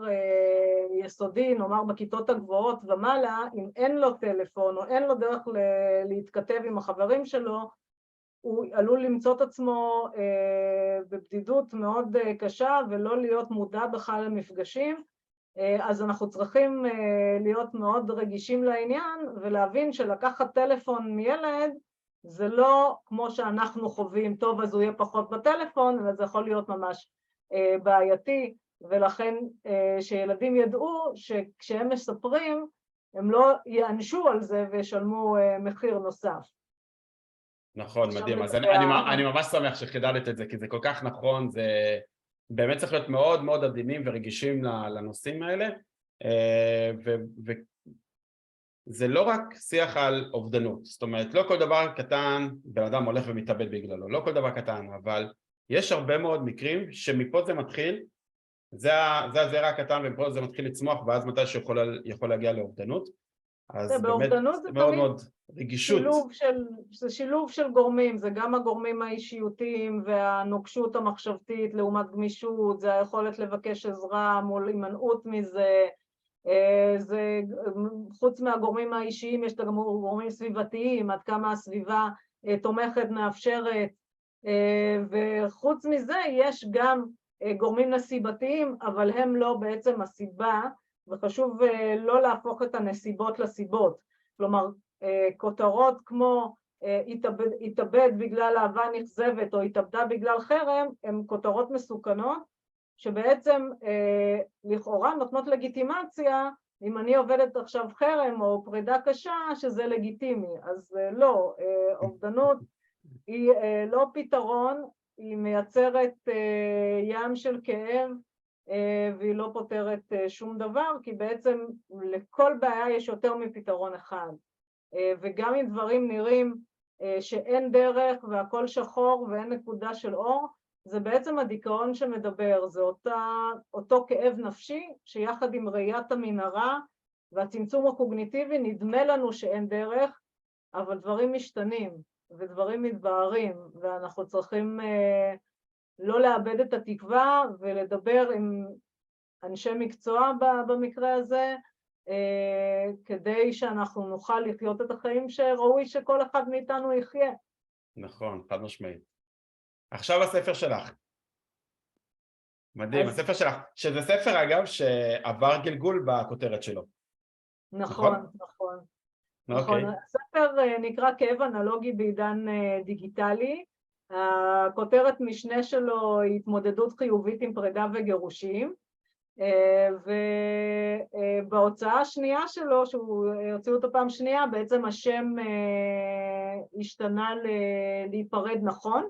יסודי, נאמר בכיתות הגבוהות ומעלה, אם אין לו טלפון או אין לו דרך להתכתב עם החברים שלו, הוא עלול למצוא את עצמו בבדידות מאוד קשה ולא להיות מודע בכלל למפגשים, אז אנחנו צריכים להיות מאוד רגישים לעניין ולהבין שלקחת טלפון מילד זה לא כמו שאנחנו חווים, טוב אז הוא יהיה פחות בטלפון, אלא זה יכול להיות ממש בעייתי, ולכן שילדים ידעו שכשהם מספרים, הם לא יענשו על זה וישלמו מחיר נוסף. נכון, מדהים. אז אני ממש שמח שחידדת את זה, כי זה כל כך נכון, זה באמת צריך להיות מאוד מאוד עדינים ורגישים לנושאים האלה. וזה לא רק שיח על אובדנות, זאת אומרת לא כל דבר קטן בן אדם הולך ומתאבד בגללו, לא כל דבר קטן, אבל יש הרבה מאוד מקרים שמפה זה מתחיל, זה הזרע הקטן ומפה זה מתחיל לצמוח, ואז מתי שיכול להגיע לאובדנות, אז באמת באובדנות זה מאוד תמיד מאוד רגישות. זה שילוב של גורמים, זה גם הגורמים האישיותיים והנוקשות המחשבתית לעומת גמישות, זה היכולת לבקש עזרה מול הימנעות מזה, זה חוץ מהגורמים האישיים יש גם גורמים סביבתיים, עד כמה הסביבה תומכת, מאפשרת, וחוץ מזה יש גם גורמים נסיבתיים, אבל הם לא בעצם הסיבה, וחשוב לא להפוך את הנסיבות לסיבות. כלומר, כותרות כמו התאבד בגלל אהבה נכזבת או התאבדה בגלל חרם, הן כותרות מסוכנות, שבעצם לכאורה נותנות לגיטימציה, אם אני עובדת עכשיו חרם או פרידה קשה, שזה לגיטימי. אז לא, אובדנות היא לא פתרון, היא מייצרת ים של כאב, והיא לא פותרת שום דבר, כי בעצם לכל בעיה יש יותר מפתרון אחד. וגם אם דברים נראים שאין דרך והכל שחור ואין נקודה של אור, זה בעצם הדיכאון שמדבר, זה אותו כאב נפשי שיחד עם ראיית המנהרה והצמצום הקוגניטיבי נדמה לנו שאין דרך, אבל דברים משתנים ודברים מתבהרים, ואנחנו צריכים לא לאבד את התקווה ולדבר עם אנשי מקצוע במקרה הזה, כדי שאנחנו נוכל לחיות את החיים שראוי שכל אחד מאיתנו יחיה. נכון, חד משמעית. עכשיו הספר שלך. מדהים, הספר שלך, שזה ספר אגב שעבר גלגול בכותרת שלו. נכון, נכון. נכון, הספר נקרא כאב אנלוגי בעידן דיגיטלי, הכותרת משנה שלו היא התמודדות חיובית עם פרידה וגירושים, ובהוצאה השנייה שלו, שהוא הוציאו אותו פעם שנייה, בעצם השם השתנה להיפרד נכון,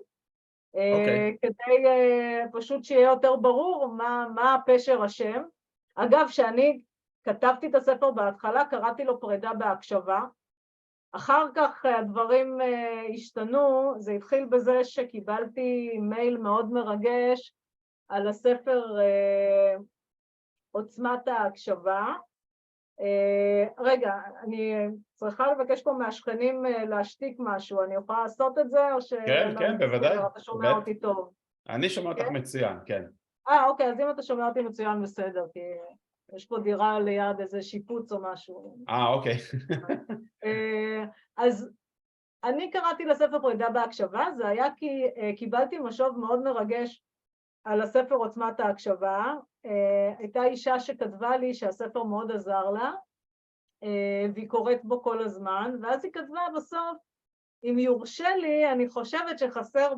כדי פשוט שיהיה יותר ברור מה הפשר השם. אגב, שאני כתבתי את הספר בהתחלה, קראתי לו פרידה בהקשבה, אחר כך הדברים השתנו, זה התחיל בזה שקיבלתי מייל מאוד מרגש על הספר עוצמת ההקשבה. רגע, אני צריכה לבקש פה מהשכנים להשתיק משהו, אני יכולה לעשות את זה או ש... כן, כן, בוודאי. אתה שומע אותי טוב. אני שומע אותך מצוין, כן. אוקיי, אז אם אתה שומע אותי מצוין בסדר, כי יש פה דירה ליד איזה שיפוץ או משהו. אוקיי. אז אני קראתי לספר פרידה בהקשבה, זה היה כי קיבלתי משוב מאוד מרגש על הספר עוצמת ההקשבה, הייתה אישה שכתבה לי שהספר מאוד עזר לה, והיא קוראת בו כל הזמן, ואז היא כתבה בסוף, אם יורשה לי, אני חושבת שחסר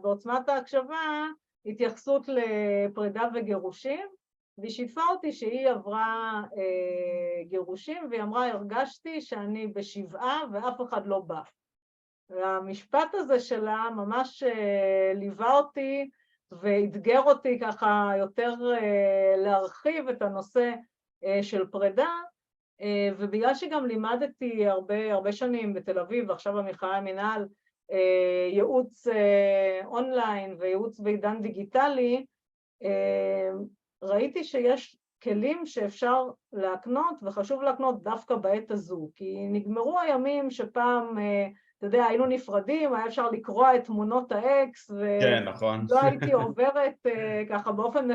בעוצמת ההקשבה התייחסות לפרידה וגירושים, והיא שיתפה אותי שהיא עברה גירושים, והיא אמרה, הרגשתי שאני בשבעה ואף אחד לא בא. והמשפט הזה שלה ממש ליווה אותי, והתגר אותי ככה יותר להרחיב את הנושא של פרידה, ובגלל שגם לימדתי הרבה שנים בתל אביב, ועכשיו במכללה למינהל, ייעוץ אונליין וייעוץ בעידן דיגיטלי, ראיתי שיש כלים שאפשר להקנות, וחשוב להקנות דווקא בעת הזו, כי נגמרו הימים שפעם, אתה יודע, היינו נפרדים, היה אפשר לקרוא את תמונות האקס, כן, נכון. ולא הייתי עוברת ככה באופן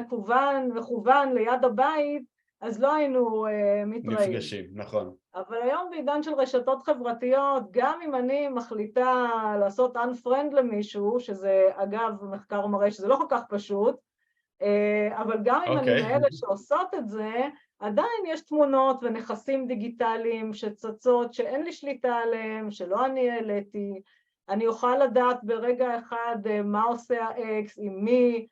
מכוון ליד הבית, אז לא היינו מתראים. נפגשים, נכון. אבל היום בעידן של רשתות חברתיות, גם אם אני מחליטה לעשות unfriend למישהו, שזה אגב מחקר מראה שזה לא כל כך פשוט, אבל גם אם אני מאלה שעושות את זה, עדיין יש תמונות ונכסים דיגיטליים שצצות שאין לי שליטה עליהם, שלא אני העליתי, אני אוכל לדעת ברגע אחד מה עושה האקס, עם מי,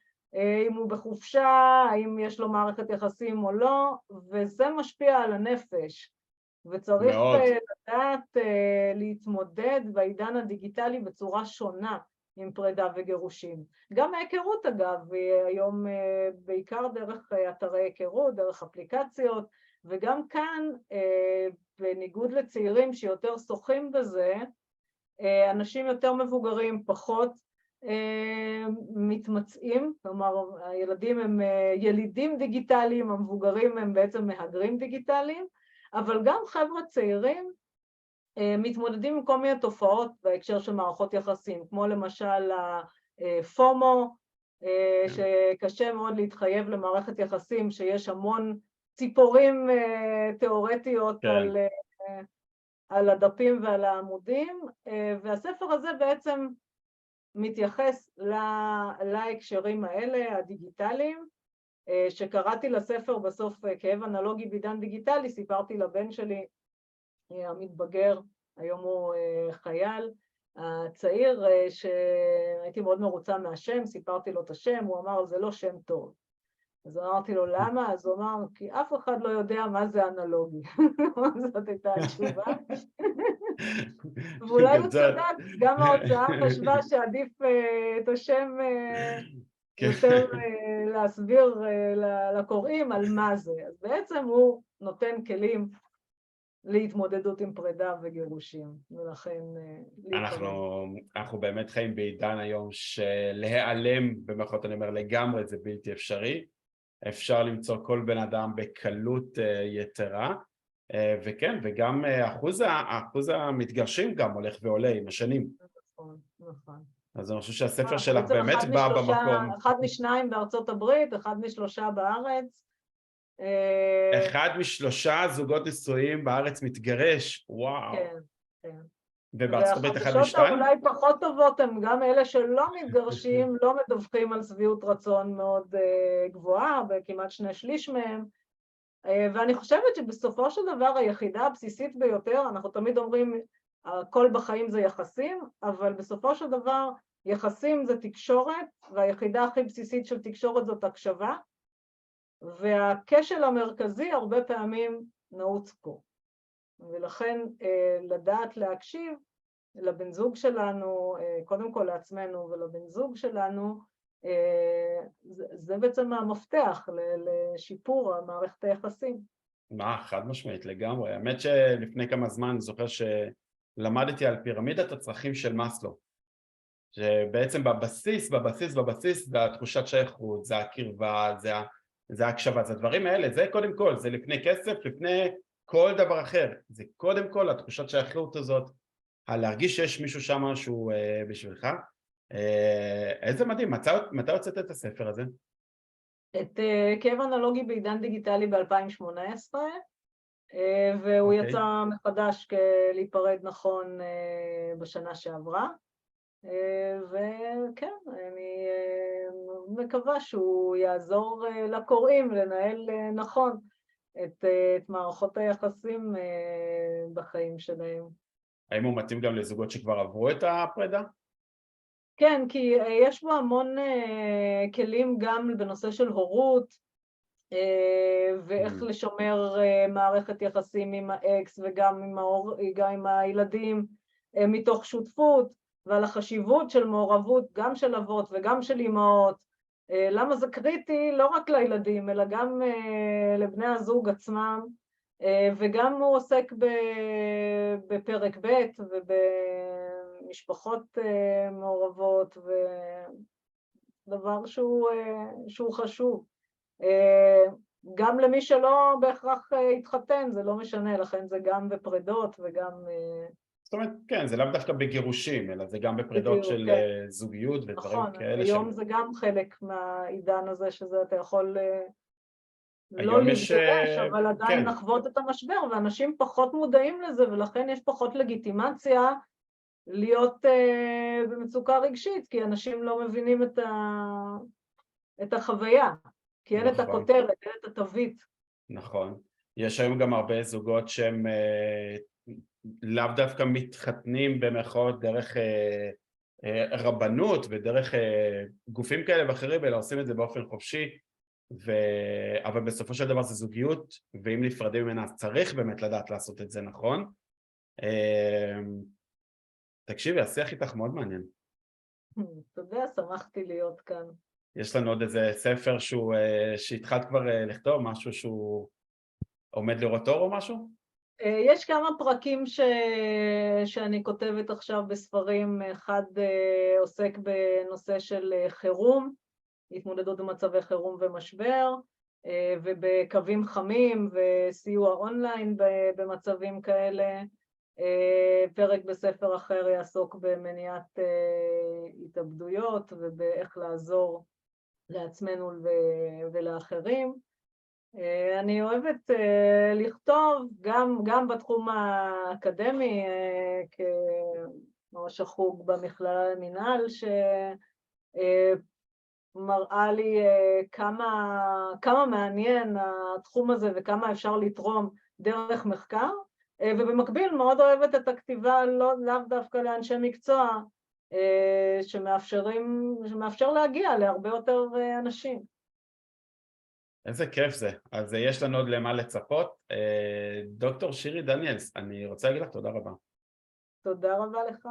אם הוא בחופשה, האם יש לו מערכת יחסים או לא, וזה משפיע על הנפש, וצריך לדעת להתמודד בעידן הדיגיטלי בצורה שונה עם פרידה וגירושים. גם ההיכרות אגב, היום בעיקר דרך אתרי היכרות, דרך אפליקציות, וגם כאן, בניגוד לצעירים שיותר שוחים בזה, אנשים יותר מבוגרים פחות מתמצאים, כלומר הילדים הם ילידים דיגיטליים, המבוגרים הם בעצם מהגרים דיגיטליים, אבל גם חבר'ה צעירים מתמודדים עם כל מיני תופעות בהקשר של מערכות יחסים, כמו למשל הפומו, שקשה מאוד להתחייב למערכת יחסים, שיש המון ציפורים תיאורטיות על הדפים ועל העמודים, והספר הזה בעצם מתייחס להקשרים האלה, הדיגיטליים, שקראתי לספר בסוף כאב אנלוגי בעידן דיגיטלי, סיפרתי לבן שלי המתבגר, היום הוא חייל, הצעיר, שהייתי מאוד מרוצה מהשם, סיפרתי לו את השם, הוא אמר, זה לא שם טוב. אז אמרתי לו, למה? אז הוא אמר, כי אף אחד לא יודע מה זה אנלוגי. זאת הייתה התשובה. ואולי הוא צדק, גם ההוצאה חשבה שעדיף את השם יותר להסביר לקוראים על מה זה. אז בעצם הוא נותן כלים להתמודדות עם פרידה וגירושים, ולכן אנחנו באמת חיים בעידן היום שלהיעלם, במירכאות אני אומר לגמרי, זה בלתי אפשרי. אפשר למצוא כל בן אדם בקלות יתרה, וכן, וגם אחוז המתגרשים גם הולך ועולה עם השנים. נכון, נכון. אז אני חושב שהספר שלך באמת בא במקום. אחד משניים בארצות הברית, אחד משלושה בארץ. אחד משלושה זוגות נשואים בארץ מתגרש, וואו. כן, כן. ובארצות הברית אחד והחדשות משתיים? אולי פחות טובות הם גם אלה שלא מתגרשים, לא מדווחים על שביעות רצון מאוד גבוהה, בכמעט 2/3 מהם, ואני חושבת שבסופו של דבר היחידה הבסיסית ביותר, אנחנו תמיד אומרים, הכל בחיים זה יחסים, אבל בסופו של דבר יחסים זה תקשורת, והיחידה הכי בסיסית של תקשורת זאת הקשבה, והכשל המרכזי הרבה פעמים נעוץ פה. ולכן לדעת להקשיב לבן זוג שלנו, קודם כל לעצמנו ולבן זוג שלנו, זה בעצם המפתח לשיפור מערכת היחסים. חד משמעית לגמרי. האמת שלפני כמה זמן אני זוכר שלמדתי על פירמידת הצרכים של מאסלו, שבעצם בבסיס זה התחושת שייכות, זה הקרבה, זה ההקשבה, זה הדברים האלה, זה קודם כל, זה לפני כסף, לפני כל דבר אחר, זה קודם כל התחושת שייכות הזאת, להרגיש שיש מישהו שם שהוא בשבילך. איזה מדהים, מתי הוצאת את הספר הזה? את כאב אנלוגי בעידן דיגיטלי ב-2018, והוא יצא מחדש להיפרד נכון בשנה שעברה, וכן, אני מקווה שהוא יעזור לקוראים לנהל נכון את מערכות היחסים בחיים שלהם. האם הוא מתאים גם לזוגות שכבר עברו את הפרידה? כן, כי יש בו המון כלים גם בנושא של הורות, ואיך לשמר מערכת יחסים עם האקס וגם עם הילדים מתוך שותפות, ועל החשיבות של מעורבות גם של אבות וגם של אמהות, למה זה קריטי לא רק לילדים אלא גם לבני הזוג עצמם, וגם הוא עוסק בפרק ב' ובמשפחות מעורבות, ודבר שהוא חשוב. גם למי שלא בהכרח התחתן, זה לא משנה, לכן זה גם בפרידות וגם... זאת אומרת, כן, זה לאו דווקא בגירושים, אלא זה גם בפרידות של זוגיות ודברים כאלה. נכון, היום זה גם חלק מהעידן הזה, שזה אתה יכול לא להתגרש, אבל עדיין לחוות את המשבר, ואנשים פחות מודעים לזה, ולכן יש פחות לגיטימציה להיות במצוקה רגשית, כי אנשים לא מבינים את החוויה, כי אין את הכותרת, אין את התווית. נכון. יש היום גם הרבה זוגות שהם לאו דווקא מתחתנים במרכאות דרך רבנות ודרך גופים כאלה ואחרים, אלא עושים את זה באופן חופשי, אבל בסופו של דבר זה זוגיות, ואם נפרדים ממנה אז צריך באמת לדעת לעשות את זה נכון. תקשיבי, השיח איתך מאוד מעניין. תודה, שמחתי להיות כאן. יש לנו עוד איזה ספר שהתחלת כבר לכתוב, משהו שהוא עומד לראות אור או משהו? יש כמה פרקים שאני כותבת עכשיו בספרים, אחד עוסק בנושא של חירום, התמודדות במצבי חירום ומשבר, ובקווים חמים וסיוע אונליין במצבים כאלה. פרק בספר אחר יעסוק במניעת התאבדויות ובאיך לעזור לעצמנו ולאחרים. אני אוהבת לכתוב גם בתחום האקדמי, כראש החוג במכללה למינהל, שמראה לי כמה מעניין התחום הזה וכמה אפשר לתרום דרך מחקר, ובמקביל מאוד אוהבת את הכתיבה לאו דווקא לאנשי מקצוע, שמאפשר להגיע להרבה יותר אנשים. איזה כיף זה. אז יש לנו עוד למה לצפות. דוקטור שירי דניאלס, אני רוצה להגיד לך תודה רבה. תודה רבה לך.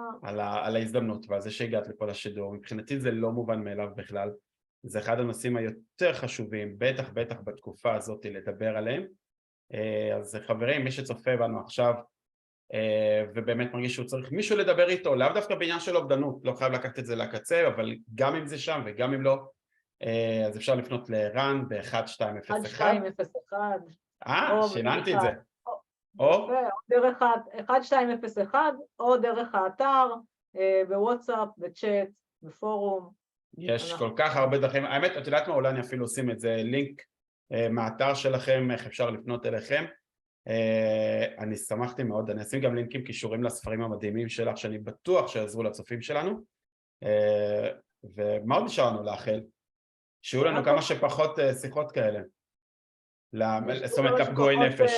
על ההזדמנות ועל זה שהגעת לפה לשידור. מבחינתי זה לא מובן מאליו בכלל. זה אחד הנושאים היותר חשובים, בטח בתקופה הזאת לדבר עליהם. אז חברים, מי שצופה בנו עכשיו ובאמת מרגיש שהוא צריך מישהו לדבר איתו, לאו דווקא בעניין של אובדנות, לא חייב לקחת את זה לקצה, אבל גם אם זה שם וגם אם לא, אז אפשר לפנות לערן ב-1201. 1201. שיננתי את זה. או דרך 1201, או דרך האתר, בוואטסאפ, בצ'אט, בפורום. יש כל כך הרבה דרכים. האמת, את יודעת מה, אולי אני אפילו עושים את זה, לינק מהאתר שלכם, איך אפשר לפנות אליכם. אני שמחתי מאוד, אני אשים גם לינקים קישורים לספרים המדהימים שלך, שאני בטוח שיעזרו לצופים שלנו. ומה עוד נשארנו לאחל? שיהיו לנו כמה שפחות שיחות כאלה. זאת אומרת, לפגועי נפש.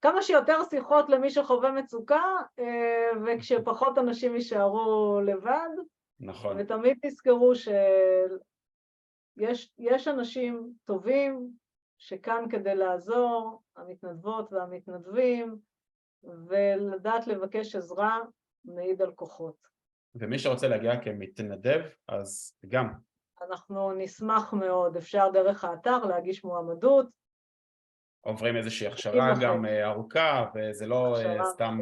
כמה שיותר שיחות למי שחווה מצוקה, וכשפחות אנשים יישארו לבד. נכון. ותמיד תזכרו שיש אנשים טובים שכאן כדי לעזור, המתנדבות והמתנדבים, ולדעת לבקש עזרה מעיד על כוחות. ומי שרוצה להגיע כמתנדב, אז גם. אנחנו נשמח מאוד, אפשר דרך האתר להגיש מועמדות. עוברים איזושהי הכשרה גם ארוכה, וזה לא סתם,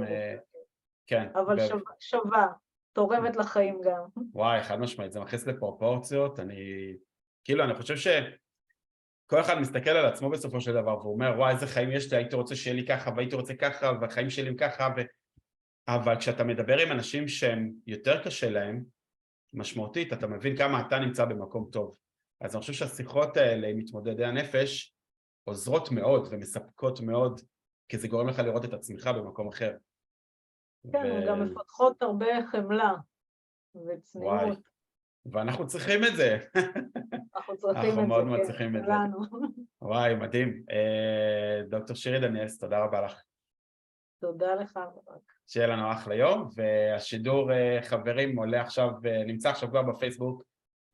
כן. אבל שווה, תורמת לחיים גם. וואי, חד משמעית, זה מכניס לפרופורציות, אני חושב שכל אחד מסתכל על עצמו בסופו של דבר, והוא אומר, וואי, איזה חיים יש לי, הייתי רוצה שיהיה לי ככה, והייתי רוצה ככה, והחיים שלי הם ככה, אבל כשאתה מדבר עם אנשים שהם יותר קשה להם, משמעותית, אתה מבין כמה אתה נמצא במקום טוב. אז אני חושב שהשיחות האלה עם מתמודדי הנפש עוזרות מאוד ומספקות מאוד, כי זה גורם לך לראות את עצמך במקום אחר. כן, גם מפתחות הרבה חמלה וצניעות. וואי, ואנחנו צריכים את זה. אנחנו מאוד מאוד צריכים את זה. וואי, מדהים. דוקטור שירי דניאלס, תודה רבה לך. תודה לך. שיהיה לנו אחלה יום, והשידור חברים עולה עכשיו, נמצא עכשיו כבר בפייסבוק,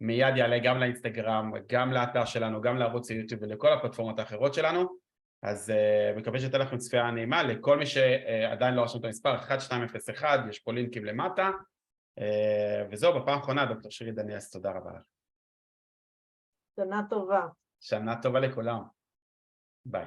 מיד יעלה גם לאינסטגרם, גם לאתר שלנו, גם לערוץ היוטיוב ולכל הפלטפורמות האחרות שלנו, אז מקווה שתהיה לכם צפייה נעימה, לכל מי שעדיין לא רשם את המספר 1201, יש פה לינקים למטה, וזהו, בפעם האחרונה, דוקטור שירי דניאלס, תודה רבה לך. שנה טובה. שנה טובה לכולם. ביי.